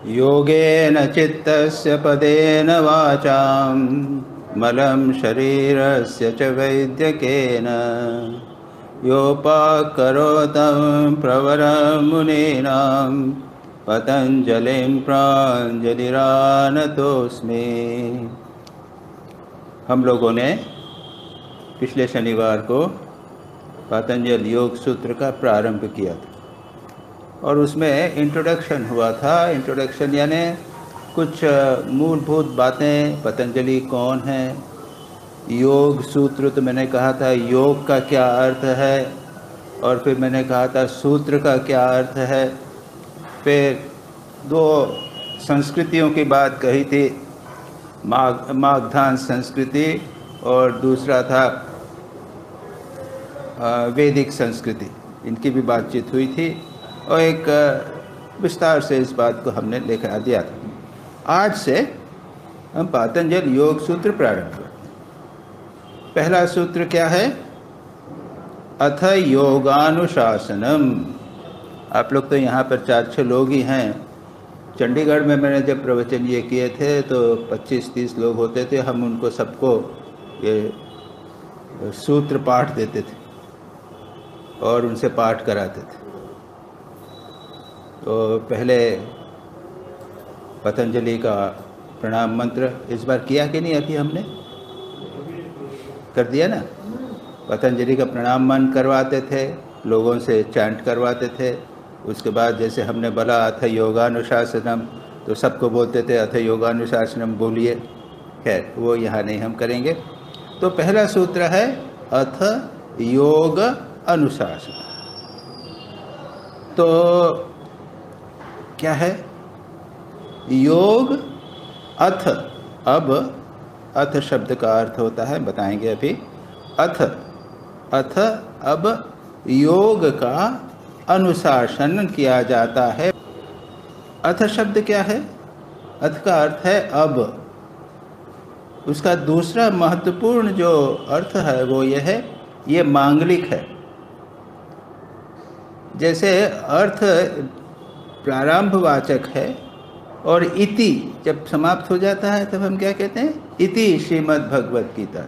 योगेन चित्तस्य पदेन वाचां मलं शरीरस्य च वैद्यकेन योपाकरोतं प्रवरं मुनीनां पतंजलिं प्राञ्जलिरानतोऽस्मि। हम लोगों ने पिछले शनिवार को पतंजलि योग सूत्र का प्रारंभ किया था और उसमें इंट्रोडक्शन हुआ था। इंट्रोडक्शन यानी कुछ मूलभूत बातें, पतंजलि कौन है, योग सूत्र तो मैंने कहा था योग का क्या अर्थ है, और फिर मैंने कहा था सूत्र का क्या अर्थ है। फिर दो संस्कृतियों की बात कही थी, मागधान संस्कृति और दूसरा था वैदिक संस्कृति, इनकी भी बातचीत हुई थी और एक विस्तार से इस बात को हमने लेकर दिया था। आज से हम पतंजलि योग सूत्र प्रारंभ करते हैं। पहला सूत्र क्या है? अथ योगानुशासनम। आप लोग तो यहाँ पर 4-6 लोग ही हैं। चंडीगढ़ में मैंने जब प्रवचन ये किए थे तो 25-30 लोग होते थे। हम उनको सबको ये सूत्र पाठ देते थे और उनसे पाठ कराते थे। तो पहले पतंजलि का प्रणाम मंत्र इस बार किया कि नहीं? अभी हमने कर दिया ना। पतंजलि का प्रणाम मंत्र करवाते थे, लोगों से चैंट करवाते थे। उसके बाद जैसे हमने बोला अथ योगानुशासनम, तो सबको बोलते थे अथ योगानुशासनम बोलिए। खैर वो यहाँ नहीं हम करेंगे। तो पहला सूत्र है अथ योग अनुशासन। तो क्या है योग? अथ, अब अथ शब्द का अर्थ होता है, बताएंगे अभी। अथ अब योग का अनुशासन किया जाता है। अथ शब्द क्या है? अथ का अर्थ है अब। उसका दूसरा महत्वपूर्ण जो अर्थ है वो ये है, ये मांगलिक है। जैसे अर्थ प्रारंभवाचक है और इति जब समाप्त हो जाता है तब हम क्या कहते हैं? इति श्रीमद् भगवद गीता।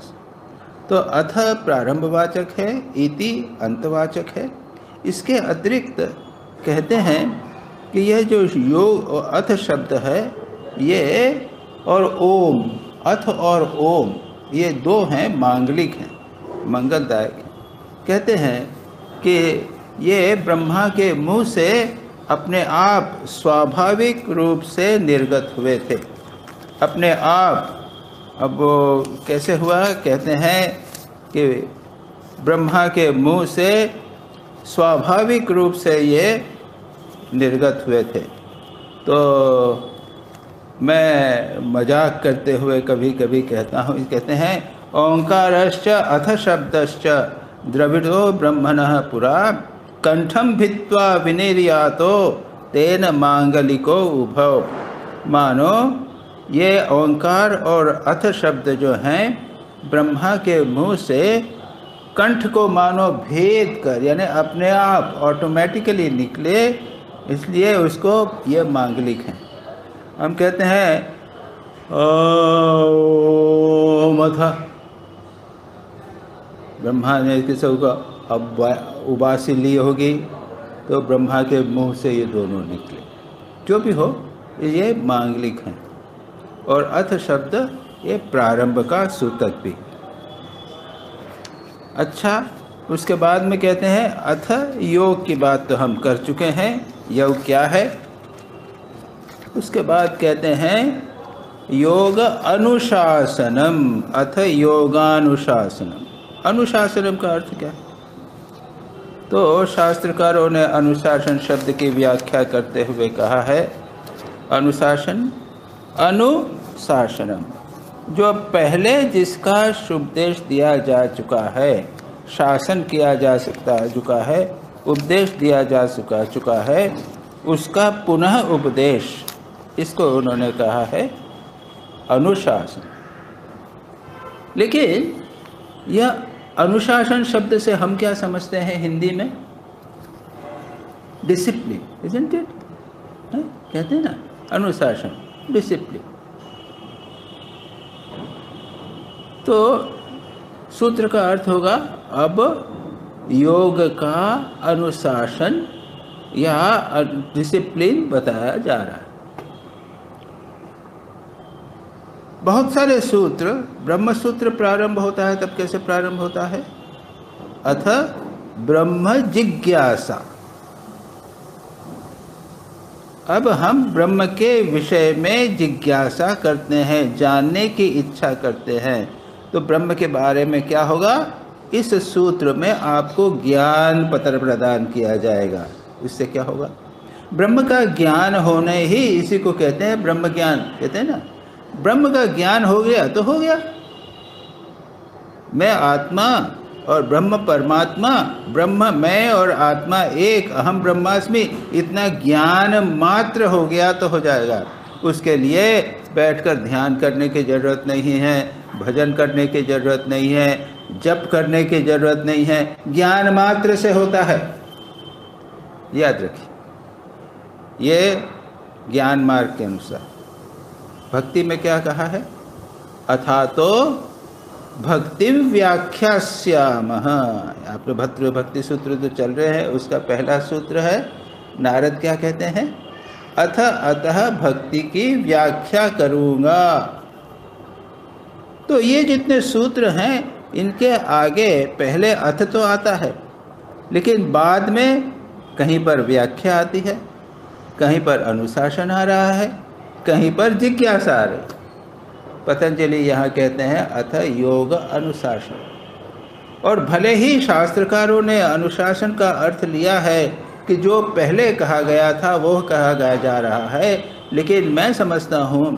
तो अथ प्रारंभवाचक है, इति अंतवाचक है। इसके अतिरिक्त कहते हैं कि यह जो योग और अथ शब्द है ये और ओम, अथ और ओम ये दो हैं मांगलिक हैं, मंगलदायक हैं। कहते हैं कि ये ब्रह्मा के मुंह से अपने आप स्वाभाविक रूप से निर्गत हुए थे, अपने आप। अब वो कैसे हुआ? कहते हैं कि ब्रह्मा के मुंह से स्वाभाविक रूप से ये निर्गत हुए थे। तो मैं मजाक करते हुए कभी कभी कहता हूँ, कहते हैं ओंकारश्च अथ शब्दश्च द्रविड़ो ब्रह्मणः पुरा कंठम भित्वा विनिर्यातो तेन मांगलिको उभव। मानो ये ओंकार और अथ शब्द जो हैं ब्रह्मा के मुंह से कंठ को मानो भेद कर, यानी अपने आप ऑटोमेटिकली निकले, इसलिए उसको ये मांगलिक हैं। हम कहते हैं ओम अथ, ब्रह्मा ने किसी को अब उबासी ली होगी तो ब्रह्मा के मुंह से ये दोनों निकले। जो भी हो ये मांगलिक हैं। और अथ शब्द ये प्रारंभ का सूतक भी। अच्छा, उसके बाद में कहते हैं अथ योग की बात तो हम कर चुके हैं, योग क्या है। उसके बाद कहते हैं योग अनुशासनम, अथ योगानुशासनम। अनुशासनम का अर्थ क्या है? तो शास्त्रकारों ने अनुशासन शब्द की व्याख्या करते हुए कहा है अनुशासन, अनुशासनम, जो पहले जिसका उपदेश दिया जा चुका है, शासन किया जा चुका है, उपदेश दिया जा चुका है, उसका पुनः उपदेश, इसको उन्होंने कहा है अनुशासन। लेकिन यह अनुशासन शब्द से हम क्या समझते हैं हिंदी में? Discipline, isn't it? कहते हैं ना अनुशासन, डिसिप्लिन। तो सूत्र का अर्थ होगा अब योग का अनुशासन या डिसिप्लिन बताया जा रहा है। बहुत सारे सूत्र, ब्रह्म सूत्र प्रारंभ होता है, तब कैसे प्रारंभ होता है? अथ ब्रह्म जिज्ञासा। अब हम ब्रह्म के विषय में जिज्ञासा करते हैं, जानने की इच्छा करते हैं। तो ब्रह्म के बारे में क्या होगा? इस सूत्र में आपको ज्ञान पत्र प्रदान किया जाएगा। इससे क्या होगा? ब्रह्म का ज्ञान होने ही इसी को कहते हैं ब्रह्म ज्ञान, कहते हैं ना। ब्रह्म का ज्ञान हो गया तो हो गया। मैं आत्मा और ब्रह्म परमात्मा, ब्रह्म मैं और आत्मा एक, अहम ब्रह्मास्मि, इतना ज्ञान मात्र हो गया तो हो जाएगा। उसके लिए बैठकर ध्यान करने की ज़रूरत नहीं है, भजन करने की ज़रूरत नहीं है, जप करने की ज़रूरत नहीं है, ज्ञान मात्र से होता है। याद रखिए, ये ज्ञान मार्ग के अनुसार। भक्ति में क्या कहा है? अथा तो भक्ति व्याख्यास्यामः। आप भद्र भक्ति सूत्र जो चल रहे हैं उसका पहला सूत्र है, नारद क्या कहते हैं? अथ अतः भक्ति की व्याख्या करूँगा। तो ये जितने सूत्र हैं इनके आगे पहले अथ तो आता है, लेकिन बाद में कहीं पर व्याख्या आती है, कहीं पर अनुशासन आ रहा है, कहीं पर जिज्ञासा आ रही है। पतंजलि यहाँ कहते हैं अथ योग अनुशासन। और भले ही शास्त्रकारों ने अनुशासन का अर्थ लिया है कि जो पहले कहा गया था वो कहा गया जा रहा है, लेकिन मैं समझता हूँ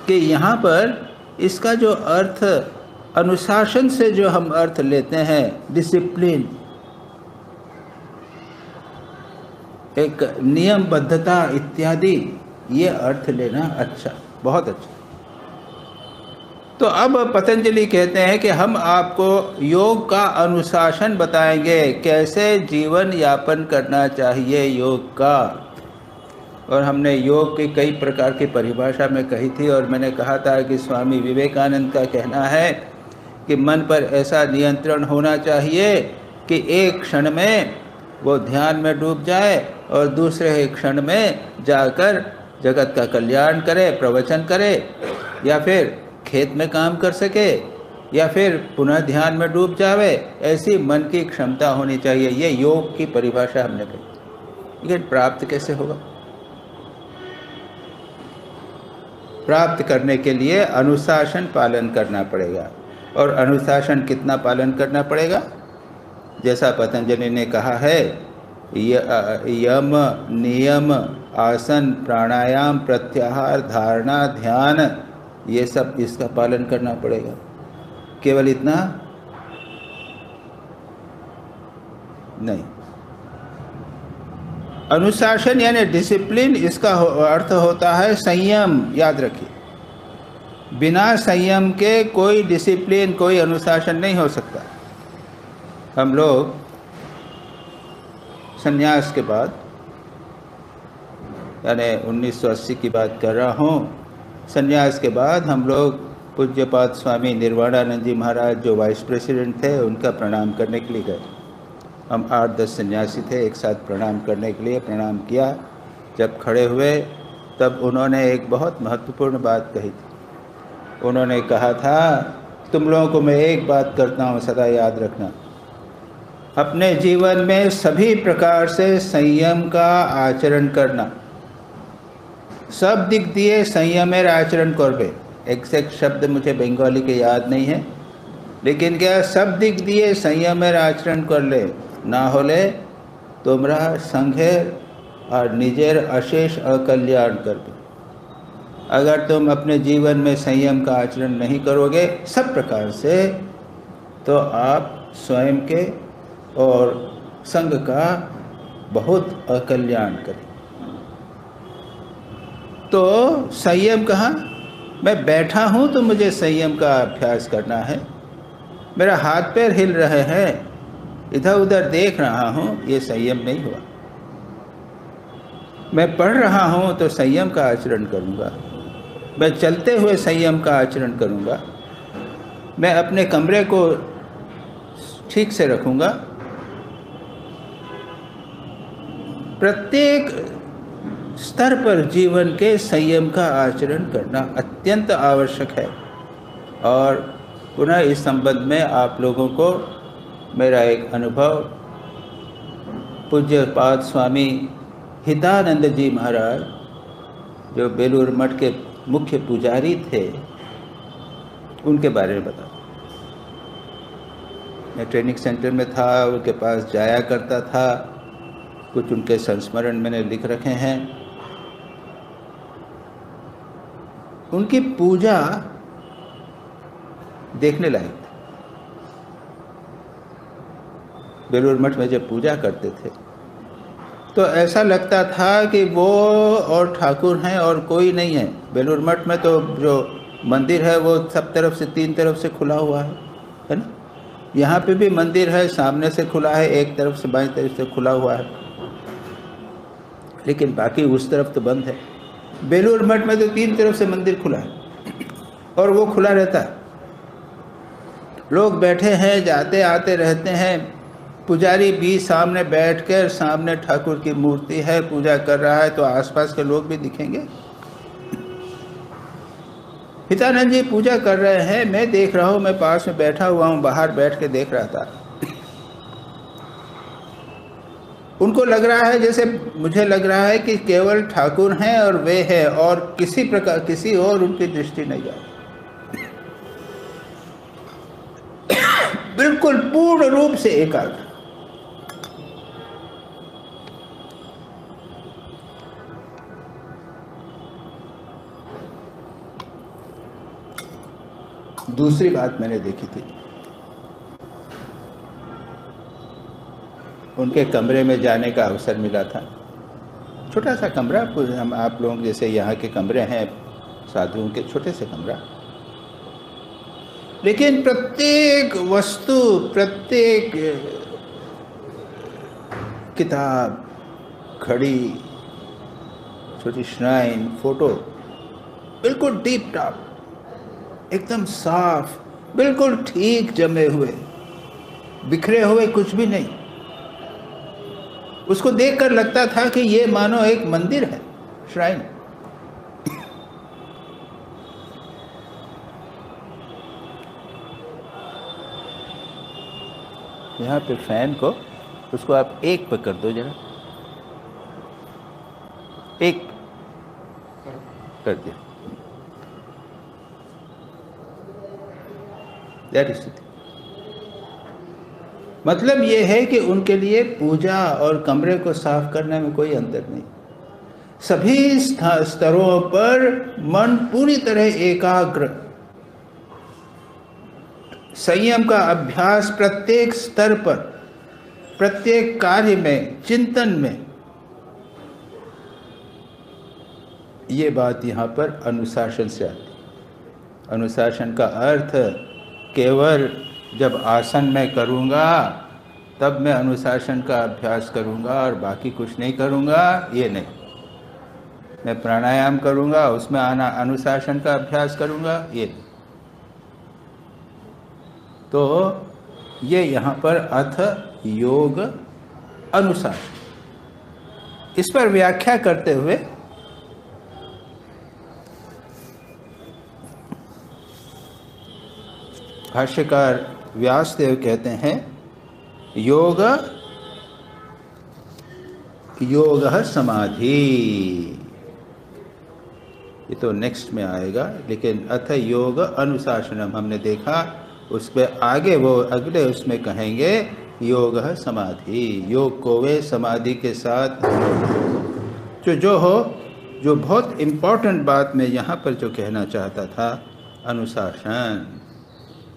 कि यहाँ पर इसका जो अर्थ अनुशासन से जो हम अर्थ लेते हैं, डिसिप्लिन, एक नियमबद्धता इत्यादि, ये अर्थ लेना अच्छा, बहुत अच्छा। तो अब पतंजलि कहते हैं कि हम आपको योग का अनुशासन बताएंगे, कैसे जीवन यापन करना चाहिए योग का। और हमने योग की कई प्रकार की परिभाषा में कही थी, और मैंने कहा था कि स्वामी विवेकानंद का कहना है कि मन पर ऐसा नियंत्रण होना चाहिए कि एक क्षण में वो ध्यान में डूब जाए और दूसरे क्षण में जाकर जगत का कल्याण करे, प्रवचन करे, या फिर खेत में काम कर सके, या फिर पुनः ध्यान में डूब जावे। ऐसी मन की क्षमता होनी चाहिए। ये योग की परिभाषा हमने कही। लेकिन प्राप्त कैसे होगा? प्राप्त करने के लिए अनुशासन पालन करना पड़ेगा। और अनुशासन कितना पालन करना पड़ेगा? जैसा पतंजलि ने कहा है, यम, नियम, आसन, प्राणायाम, प्रत्याहार, धारणा, ध्यान, ये सब इसका पालन करना पड़ेगा। केवल इतना नहीं। अनुशासन यानी डिसिप्लिन, इसका अर्थ होता है संयम। याद रखिए, बिना संयम के कोई डिसिप्लिन, कोई अनुशासन नहीं हो सकता। हम लोग संन्यास के बाद, यानी 1980 की बात कर रहा हूँ, संन्यास के बाद हम लोग पूज्यपाद स्वामी निर्वाणानंद जी महाराज जो वाइस प्रेसिडेंट थे उनका प्रणाम करने के लिए गए। हम 8-10 सन्यासी थे, एक साथ प्रणाम करने के लिए प्रणाम किया। जब खड़े हुए तब उन्होंने एक बहुत महत्वपूर्ण बात कही थी। उन्होंने कहा था, तुम लोगों को मैं एक बात करता हूँ, सदा याद रखना, अपने जीवन में सभी प्रकार से संयम का आचरण करना। सब दिक दिए संयमेर आचरण करबे। एग्जैक्ट शब्द मुझे बंगाली के याद नहीं है, लेकिन क्या सब दिक दिए संयमेर आचरण कर ले, ना होले तुमरा संघेर और निजेर अशेष अकल्याण करबे। अगर तुम अपने जीवन में संयम का आचरण नहीं करोगे सब प्रकार से, तो आप स्वयं के और संघ का बहुत अकल्याण करें। तो संयम कहाँ? मैं बैठा हूँ तो मुझे संयम का अभ्यास करना है। मेरा हाथ पैर हिल रहे हैं, इधर उधर देख रहा हूँ, ये संयम नहीं हुआ। मैं पढ़ रहा हूँ तो संयम का आचरण करूँगा, मैं चलते हुए संयम का आचरण करूँगा, मैं अपने कमरे को ठीक से रखूँगा। प्रत्येक स्तर पर जीवन के संयम का आचरण करना अत्यंत आवश्यक है। और पुनः इस संबंध में आप लोगों को मेरा एक अनुभव पूज्यपाद स्वामी हितानंद जी महाराज, जो बेलूर मठ के मुख्य पुजारी थे, उनके बारे में बता। मैं ट्रेनिंग सेंटर में था, उनके पास जाया करता था, कुछ उनके संस्मरण मैंने लिख रखे हैं। उनकी पूजा देखने लायक थी। बेलूर मठ में जब पूजा करते थे तो ऐसा लगता था कि वो और ठाकुर हैं और कोई नहीं है। बेलूर मठ में तो जो मंदिर है वो सब तरफ से, तीन तरफ से खुला हुआ है ना। यहाँ पे भी मंदिर है, सामने से खुला है, एक तरफ से बाईं तरफ से खुला हुआ है, लेकिन बाकी उस तरफ तो बंद है। बेलूर मठ में तो तीन तरफ से मंदिर खुला है और वो खुला रहता है। लोग बैठे हैं, जाते आते रहते हैं। पुजारी भी सामने बैठकर, सामने ठाकुर की मूर्ति है, पूजा कर रहा है, तो आसपास के लोग भी दिखेंगे। हितानंद जी पूजा कर रहे हैं, मैं देख रहा हूँ, मैं पास में बैठा हुआ हूँ, बाहर बैठ के देख रहा था। उनको लग रहा है, जैसे मुझे लग रहा है कि केवल ठाकुर हैं और वे हैं, और किसी प्रकार किसी और उनकी दृष्टि नहीं जाती। बिल्कुल पूर्ण रूप से एकाग्र। दूसरी बात मैंने देखी थी, उनके कमरे में जाने का अवसर मिला था। छोटा सा कमरा, हम आप लोग जैसे यहाँ के कमरे हैं साधुओं के, छोटे से कमरा, लेकिन प्रत्येक वस्तु, प्रत्येक किताब, घड़ी, छोटी श्राइन, फोटो, बिल्कुल डीप टॉप, एकदम साफ, बिल्कुल ठीक जमे हुए, बिखरे हुए कुछ भी नहीं। उसको देखकर लगता था कि ये मानो एक मंदिर है, श्राइन। यहाँ पे फैन को, उसको आप एक पे कर दो जरा, एक कर दिया। मतलब ये है कि उनके लिए पूजा और कमरे को साफ करने में कोई अंतर नहीं। सभी स्तरों पर मन पूरी तरह एकाग्र, संयम का अभ्यास प्रत्येक स्तर पर, प्रत्येक कार्य में, चिंतन में। ये बात यहाँ पर अनुशासन से आती है। अनुशासन का अर्थ केवल जब आसन में करूँगा तब मैं अनुशासन का अभ्यास करूँगा और बाकी कुछ नहीं करूँगा, ये नहीं। मैं प्राणायाम करूँगा, उसमें अनुशासन का अभ्यास करूँगा, ये नहीं। तो ये यहाँ पर अथ योग अनुशासन, इस पर व्याख्या करते हुए भाष्यकार व्यासदेव कहते हैं योग समाधि। ये तो नेक्स्ट में आएगा, लेकिन अथ योग अनुशासनम हमने देखा, उस पर आगे वो अगले उसमें कहेंगे योग समाधि। योग को वे समाधि के साथ जो बहुत इम्पोर्टेंट बात मैं यहाँ पर जो कहना चाहता था, अनुशासन,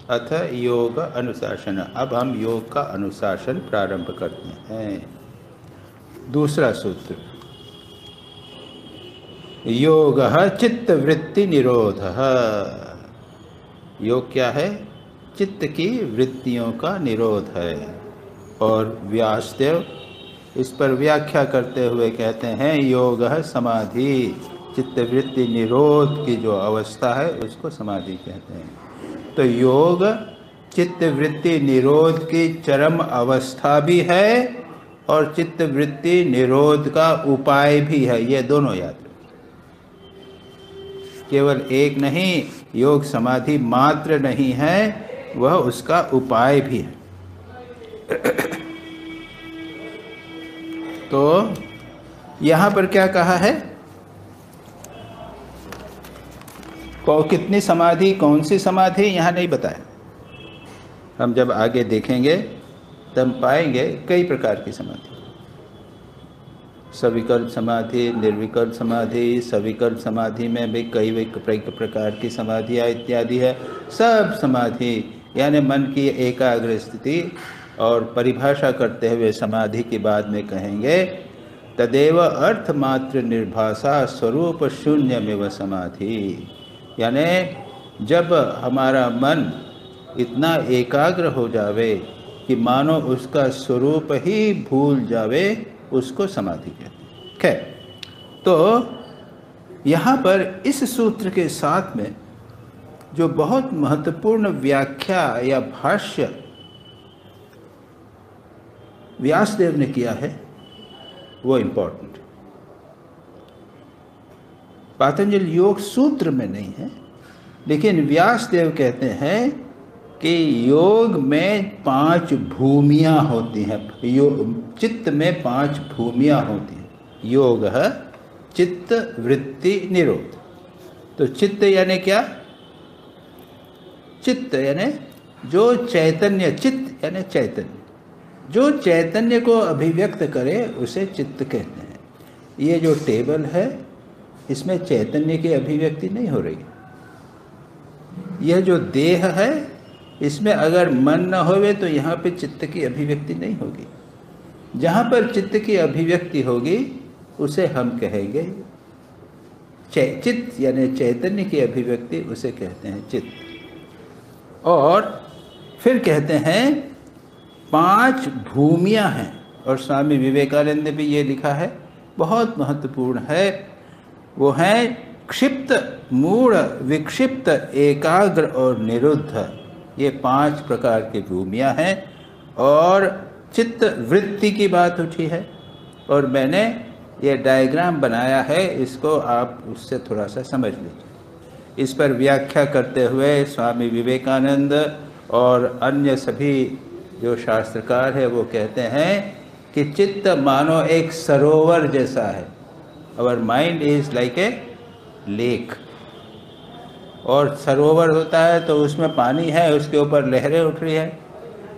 अथ योग अनुशासन। अब हम योग का अनुशासन प्रारंभ करते हैं। दूसरा सूत्र, योग चित्त वृत्ति निरोध। योग क्या है? चित्त की वृत्तियों का निरोध है। और व्यासदेव इस पर व्याख्या करते हुए कहते हैं योग समाधि, चित्तवृत्ति निरोध की जो अवस्था है उसको समाधि कहते हैं। तो योग चित्तवृत्ति निरोध की चरम अवस्था भी है और चित्तवृत्ति निरोध का उपाय भी है, ये दोनों याद रखिए। केवल एक नहीं, योग समाधि मात्र नहीं है, वह उसका उपाय भी है। तो यहाँ पर क्या कहा है, कितनी समाधि, कौन सी समाधि, यहाँ नहीं बताया। हम जब आगे देखेंगे तब पाएंगे कई प्रकार की समाधि, सविकल्प समाधि, निर्विकल्प समाधि, सविकल्प समाधि में भी कई प्रकार की समाधियाँ इत्यादि है। सब समाधि यानी मन की एकाग्र स्थिति, और परिभाषा करते हुए समाधि की बाद में कहेंगे तदेव अर्थमात्र निर्भाषा स्वरूप शून्यमेव समाधि। यानी जब हमारा मन इतना एकाग्र हो जावे कि मानो उसका स्वरूप ही भूल जावे, उसको समाधि कहते हैं। खैर, तो यहाँ पर इस सूत्र के साथ में जो बहुत महत्वपूर्ण व्याख्या या भाष्य व्यासदेव ने किया है वो इम्पोर्टेंट। पातंजल योग सूत्र में नहीं है, लेकिन व्यासदेव कहते हैं कि योग में 5 भूमियाँ होती हैं। चित्त में 5 भूमियाँ होती हैं। योग है चित्त वृत्ति निरोध। तो चित्त यानी क्या? चित्त यानी जो चैतन्य, चित्त यानी चैतन्य, जो चैतन्य को अभिव्यक्त करे उसे चित्त कहते हैं। ये जो टेबल है इसमें चैतन्य की अभिव्यक्ति नहीं हो रही। यह जो देह है इसमें अगर मन न होवे तो यहाँ पे चित्त की अभिव्यक्ति नहीं होगी। जहाँ पर चित्त की अभिव्यक्ति होगी उसे हम कहेंगे चित्त, यानी चैतन्य की अभिव्यक्ति, उसे कहते हैं चित्त। और फिर कहते हैं 5 भूमियाँ हैं, और स्वामी विवेकानंद ने भी ये लिखा है, बहुत महत्वपूर्ण है। वो हैं क्षिप्त, मूढ़, विक्षिप्त, एकाग्र और निरुद्ध। ये 5 प्रकार की भूमियाँ हैं। और चित्त वृत्ति की बात उठी है, और मैंने ये डायग्राम बनाया है, इसको आप उससे थोड़ा सा समझ लीजिए। इस पर व्याख्या करते हुए स्वामी विवेकानंद और अन्य सभी जो शास्त्रकार है वो कहते हैं कि चित्त मानो एक सरोवर जैसा है। Our mind is like a lake. और सरोवर होता है तो उसमें पानी है, उसके ऊपर लहरें उठ रही है।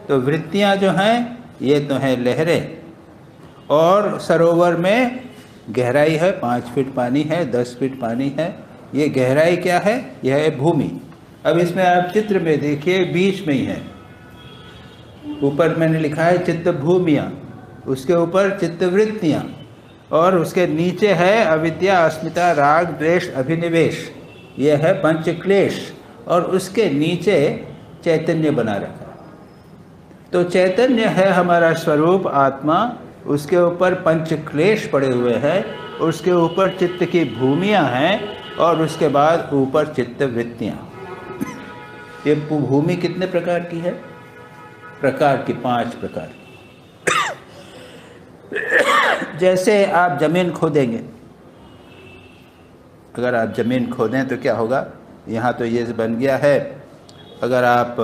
तो वृत्तियाँ जो हैं ये तो हैं लहरें, और सरोवर में गहराई है, 5 फीट पानी है, 10 फीट पानी है। ये गहराई क्या है? यह है भूमि। अब इसमें आप चित्र में देखिए, बीच में ही है, ऊपर मैंने लिखा है चित्त भूमियाँ, उसके ऊपर चित्त वृत्तियाँ, और उसके नीचे है अविद्या, अस्मिता, राग, द्वेष, अभिनिवेश, यह है पंच क्लेश, और उसके नीचे चैतन्य बना रखा है। तो चैतन्य है हमारा स्वरूप आत्मा, उसके ऊपर पंच क्लेश पड़े हुए हैं, उसके ऊपर चित्त की भूमियाँ हैं, और उसके बाद ऊपर चित्त वृत्तियाँ। ये भूमि कितने प्रकार की है? प्रकार की 5 प्रकार की। जैसे आप जमीन खोदेंगे, अगर आप ज़मीन खोदें तो क्या होगा? यहाँ तो ये बन गया है। अगर आप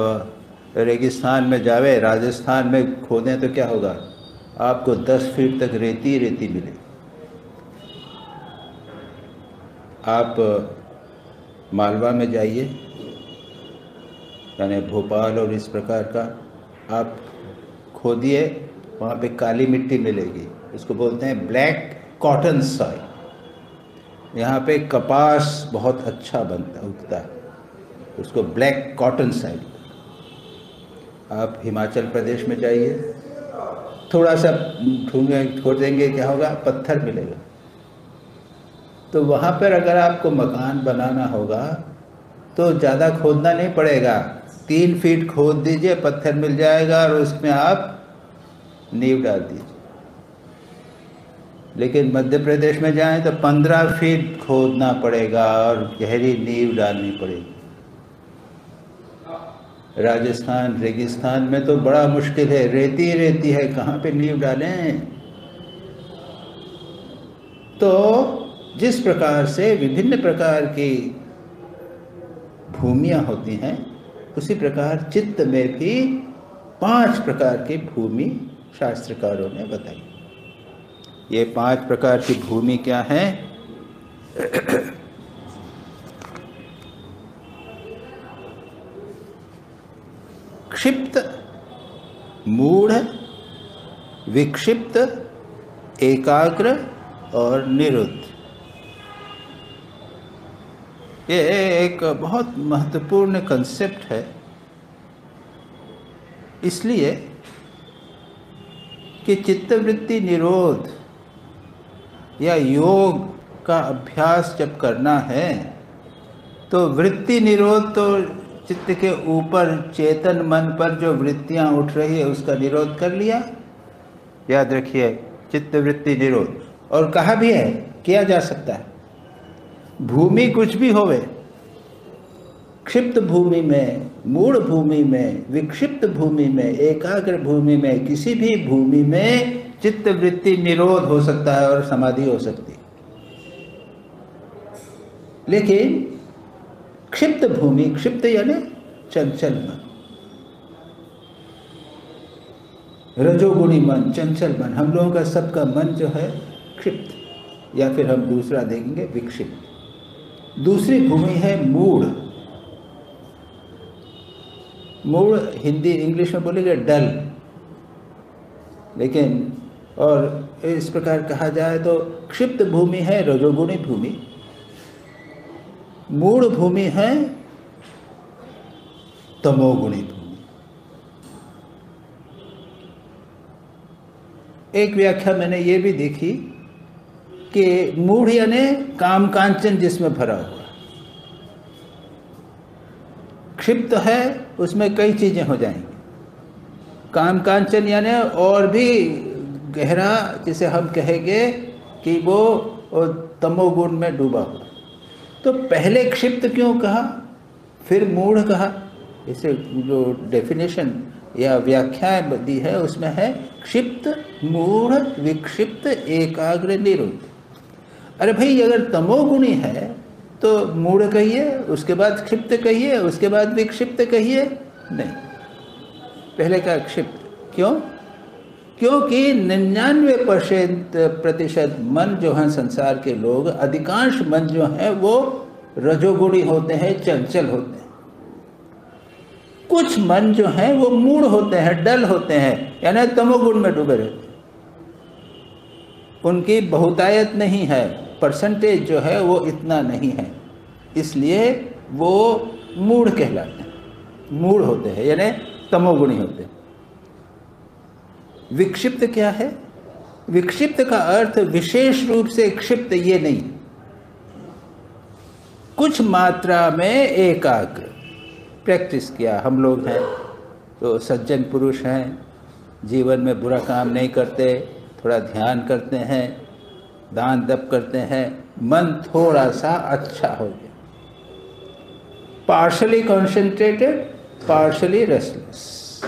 रेगिस्तान में जावे, राजस्थान में खोदें तो क्या होगा? आपको 10 फीट तक रेती रेती मिलेगी। आप मालवा में जाइए, यानी भोपाल और इस प्रकार का, आप खोदिए, वहाँ पे काली मिट्टी मिलेगी, उसको बोलते हैं ब्लैक कॉटन सॉइल। यहाँ पे कपास बहुत अच्छा उगता है, उसको ब्लैक कॉटन सॉइल। आप हिमाचल प्रदेश में जाइए, थोड़ा सा खोदेंगे, क्या होगा? पत्थर मिलेगा। तो वहाँ पर अगर आपको मकान बनाना होगा तो ज़्यादा खोदना नहीं पड़ेगा, 3 फीट खोद दीजिए, पत्थर मिल जाएगा, और उसमें आप नींव डाल दीजिए। लेकिन मध्य प्रदेश में जाएं तो 15 फीट खोदना पड़ेगा और गहरी नींव डालनी पड़ेगी। राजस्थान रेगिस्तान में तो बड़ा मुश्किल है, रेती ही रेती है, कहाँ पे नींव डालें। तो जिस प्रकार से विभिन्न प्रकार की भूमियाँ होती हैं, उसी प्रकार चित्त में भी 5 प्रकार की भूमि शास्त्रकारों ने बताई। ये 5 प्रकार की भूमि क्या है? क्षिप्त, मूढ़, विक्षिप्त, एकाग्र और निरुद्ध। ये एक बहुत महत्वपूर्ण कंसेप्ट है, इसलिए कि चित्तवृत्ति निरोध या योग का अभ्यास जब करना है तो वृत्ति निरोध तो चित्त के ऊपर चेतन मन पर जो वृत्तियां उठ रही है उसका निरोध कर लिया। याद रखिए, चित्तवृत्ति निरोध। और कहा भी है किया जा सकता है। भूमि कुछ भी होवे, क्षिप्त भूमि में, मूढ़ भूमि में, विक्षिप्त भूमि में, एकाग्र भूमि में, किसी भी भूमि में चित्तवृत्ति निरोध हो सकता है और समाधि हो सकती है। लेकिन क्षिप्त भूमि, क्षिप्त यानी चंचल मन, रजोगुणी मन, चंचल मन, हम लोगों का सबका मन जो है क्षिप्त, या फिर हम दूसरा देखेंगे विक्षिप्त। दूसरी भूमि है मूढ़। मूढ़ हिंदी इंग्लिश में बोलेंगे डल, लेकिन और इस प्रकार कहा जाए तो क्षिप्त भूमि है रजोगुणी भूमि, मूढ़ भूमि है तमोगुणी भूमि। एक व्याख्या मैंने ये भी देखी कि मूढ़ यानी काम कांचन जिसमें भरा हुआ, क्षिप्त है उसमें कई चीजें हो जाएंगी, काम कांचन यानी और भी गहरा, जिसे हम कहेंगे कि वो तमोगुण में डूबा हुआ। तो पहले क्षिप्त क्यों कहा, फिर मूढ़ कहा? इसे जो डेफिनेशन या व्याख्याएं दी है उसमें है क्षिप्त, मूढ़, विक्षिप्त, एकाग्र, निरुद्ध। अरे भाई, अगर तमोगुणी है तो मूढ़ कहिए, उसके बाद क्षिप्त कहिए, उसके बाद विक्षिप्त कहिए। नहीं, पहले का क्षिप्त। क्यों? क्योंकि 99% मन जो हैं संसार के लोग, अधिकांश मन जो हैं वो रजोगुणी होते हैं, चंचल होते हैं। कुछ मन जो हैं वो मूढ़ होते हैं, डल होते हैं, यानी तमोगुण में डूबे रहते हैं। उनकी बहुतायत नहीं है, परसेंटेज जो है वो इतना नहीं है, इसलिए वो मूढ़ कहलाते हैं, मूढ़ होते हैं यानी तमोगुणी होते हैं। विक्षिप्त क्या है? विक्षिप्त का अर्थ विशेष रूप से क्षिप्त ये नहीं, कुछ मात्रा में एकाग्र प्रैक्टिस किया। हम लोग हैं तो सज्जन पुरुष हैं, जीवन में बुरा काम नहीं करते, थोड़ा ध्यान करते हैं, दान दप करते हैं, मन थोड़ा सा अच्छा हो गया, पार्शली कॉन्सेंट्रेटेड, पार्शली रेस्टलेस,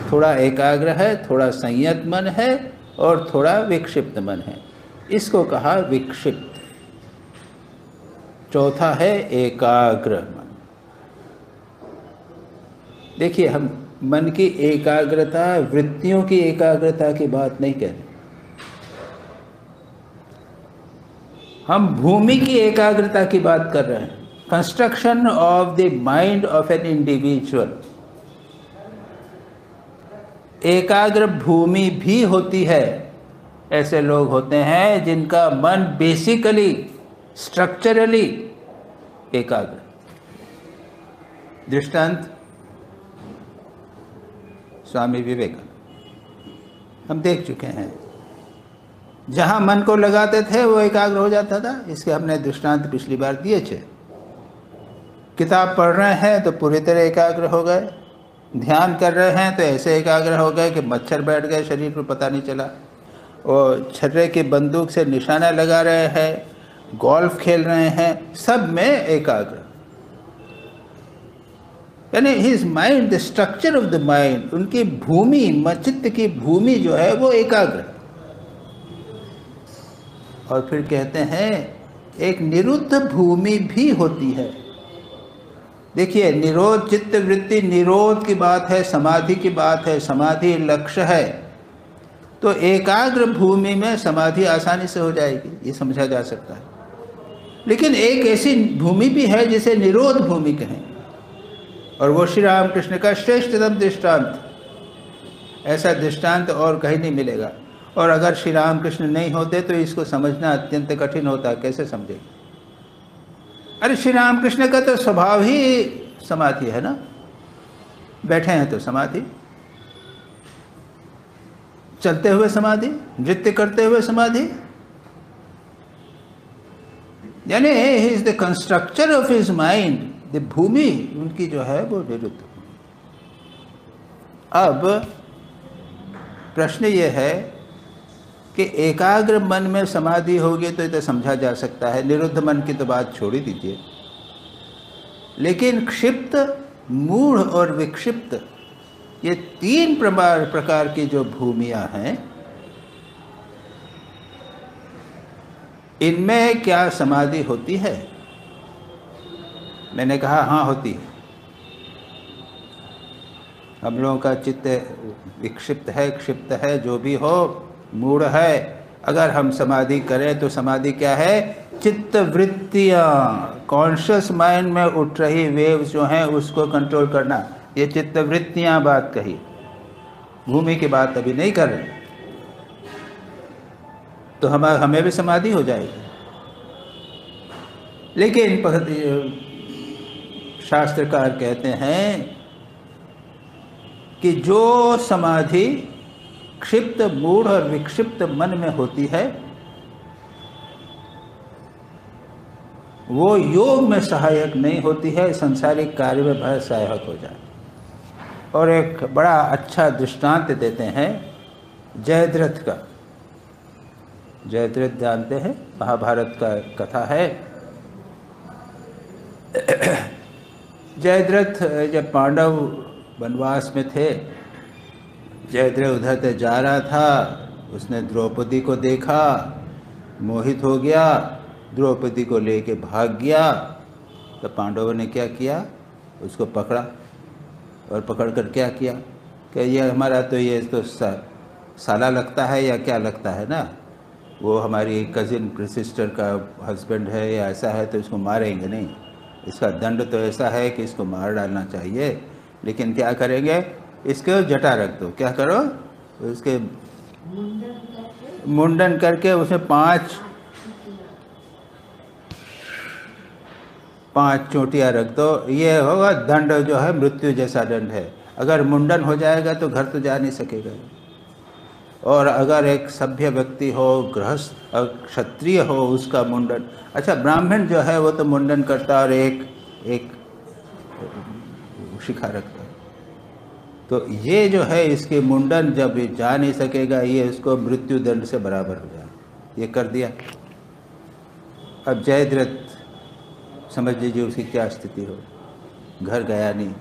थोड़ा एकाग्र है, थोड़ा संयत मन है और थोड़ा विक्षिप्त मन है, इसको कहा विक्षिप्त। चौथा है एकाग्र मन। देखिए, हम मन की एकाग्रता, वृत्तियों की एकाग्रता की बात नहीं कह रहे, हम भूमि की एकाग्रता की बात कर रहे हैं। Construction of the mind of an individual. एकाग्र भूमि भी होती है। ऐसे लोग होते हैं जिनका मन बेसिकली, स्ट्रक्चरली एकाग्र। दृष्टांत स्वामी विवेकानंद हम देख चुके हैं, जहां मन को लगाते थे वो एकाग्र हो जाता था। इसके हमने दृष्टांत पिछली बार दिए थे। किताब पढ़ रहे हैं तो पूरी तरह एकाग्र हो गए, ध्यान कर रहे हैं तो ऐसे एकाग्र हो गए कि मच्छर बैठ गए शरीर पर, पता नहीं चला। और छर्रे की बंदूक से निशाना लगा रहे हैं, गोल्फ खेल रहे हैं, सब में एकाग्र। यानी his mind, the structure of the mind, उनकी भूमि, चित्त की भूमि जो है वो एकाग्र। और फिर कहते हैं एक निरुद्ध भूमि भी होती है। देखिए, निरोध, चित्त वृत्ति निरोध की बात है, समाधि की बात है, समाधि लक्ष्य है, तो एकाग्र भूमि में समाधि आसानी से हो जाएगी, ये समझा जा सकता है। लेकिन एक ऐसी भूमि भी है जिसे निरोध भूमि कहें, और वो श्री रामकृष्ण का श्रेष्ठतम दृष्टांत। ऐसा दृष्टांत और कहीं नहीं मिलेगा। और अगर श्री रामकृष्ण नहीं होते तो इसको समझना अत्यंत कठिन होता। कैसे समझेंगे? अरे श्री रामकृष्ण का तो स्वभाव ही समाधि है ना। बैठे हैं तो समाधि, चलते हुए समाधि, नृत्य करते हुए समाधि, यानी he is the construction of his mind. The भूमि उनकी जो है वो निरुद्ध। अब प्रश्न ये है कि एकाग्र मन में समाधि होगी तो ये तो समझा जा सकता है, निरुद्ध मन की तो बात छोड़ ही दीजिए। लेकिन क्षिप्त, मूढ़ और विक्षिप्त, ये तीन प्रकार की जो भूमियां हैं, इनमें क्या समाधि होती है? मैंने कहा हाँ होती है। हम लोगों का चित्त विक्षिप्त है, क्षिप्त है, जो भी हो, मूढ़ है। अगर हम समाधि करें तो समाधि क्या है? चित्त वृत्तियाँ, कॉन्शियस माइंड में उठ रही वेव्स जो हैं उसको कंट्रोल करना, ये चित्त वृत्तियाँ बात कही। भूमि की बात अभी नहीं कर रहे, तो हमें भी समाधि हो जाएगी। लेकिन शास्त्रकार कहते हैं कि जो समाधि क्षिप्त, मूढ़ और विक्षिप्त मन में होती है वो योग में सहायक नहीं होती है, संसारिक कार्य में भय सहायक हो जाए। और एक बड़ा अच्छा दृष्टांत देते हैं जयद्रथ का। जयद्रथ जानते हैं, महाभारत का कथा है। जयद्रथ जब पांडव वनवास में थे, जयद्रथ उधर से जा रहा था, उसने द्रौपदी को देखा, मोहित हो गया, द्रौपदी को लेके भाग गया। तो पांडवों ने क्या किया? उसको पकड़ा, और पकड़कर क्या किया कि ये हमारा तो ये तो साला लगता है या क्या लगता है ना, वो हमारी कज़िन सिस्टर का हस्बैंड है या ऐसा है, तो इसको मारेंगे नहीं, इसका दंड तो ऐसा है कि इसको मार डालना चाहिए। लेकिन क्या करेंगे? इसके जटा रख दो, क्या करो, उसके मुंडन करके उसमें पांच चोटियाँ रख दो। ये होगा दंड, जो है मृत्यु जैसा दंड है। अगर मुंडन हो जाएगा तो घर तो जा नहीं सकेगा। और अगर एक सभ्य व्यक्ति हो, गृहस्थ क्षत्रिय हो, उसका मुंडन, अच्छा ब्राह्मण जो है वो तो मुंडन करता और एक शिखा रखता है, तो ये जो है इसके मुंडन जब जा नहीं सकेगा, ये इसको मृत्यु दंड से बराबर हो जाए। ये कर दिया। अब जयद्रथ समझ लीजिए उसकी क्या स्थिति हो। घर गया नहीं,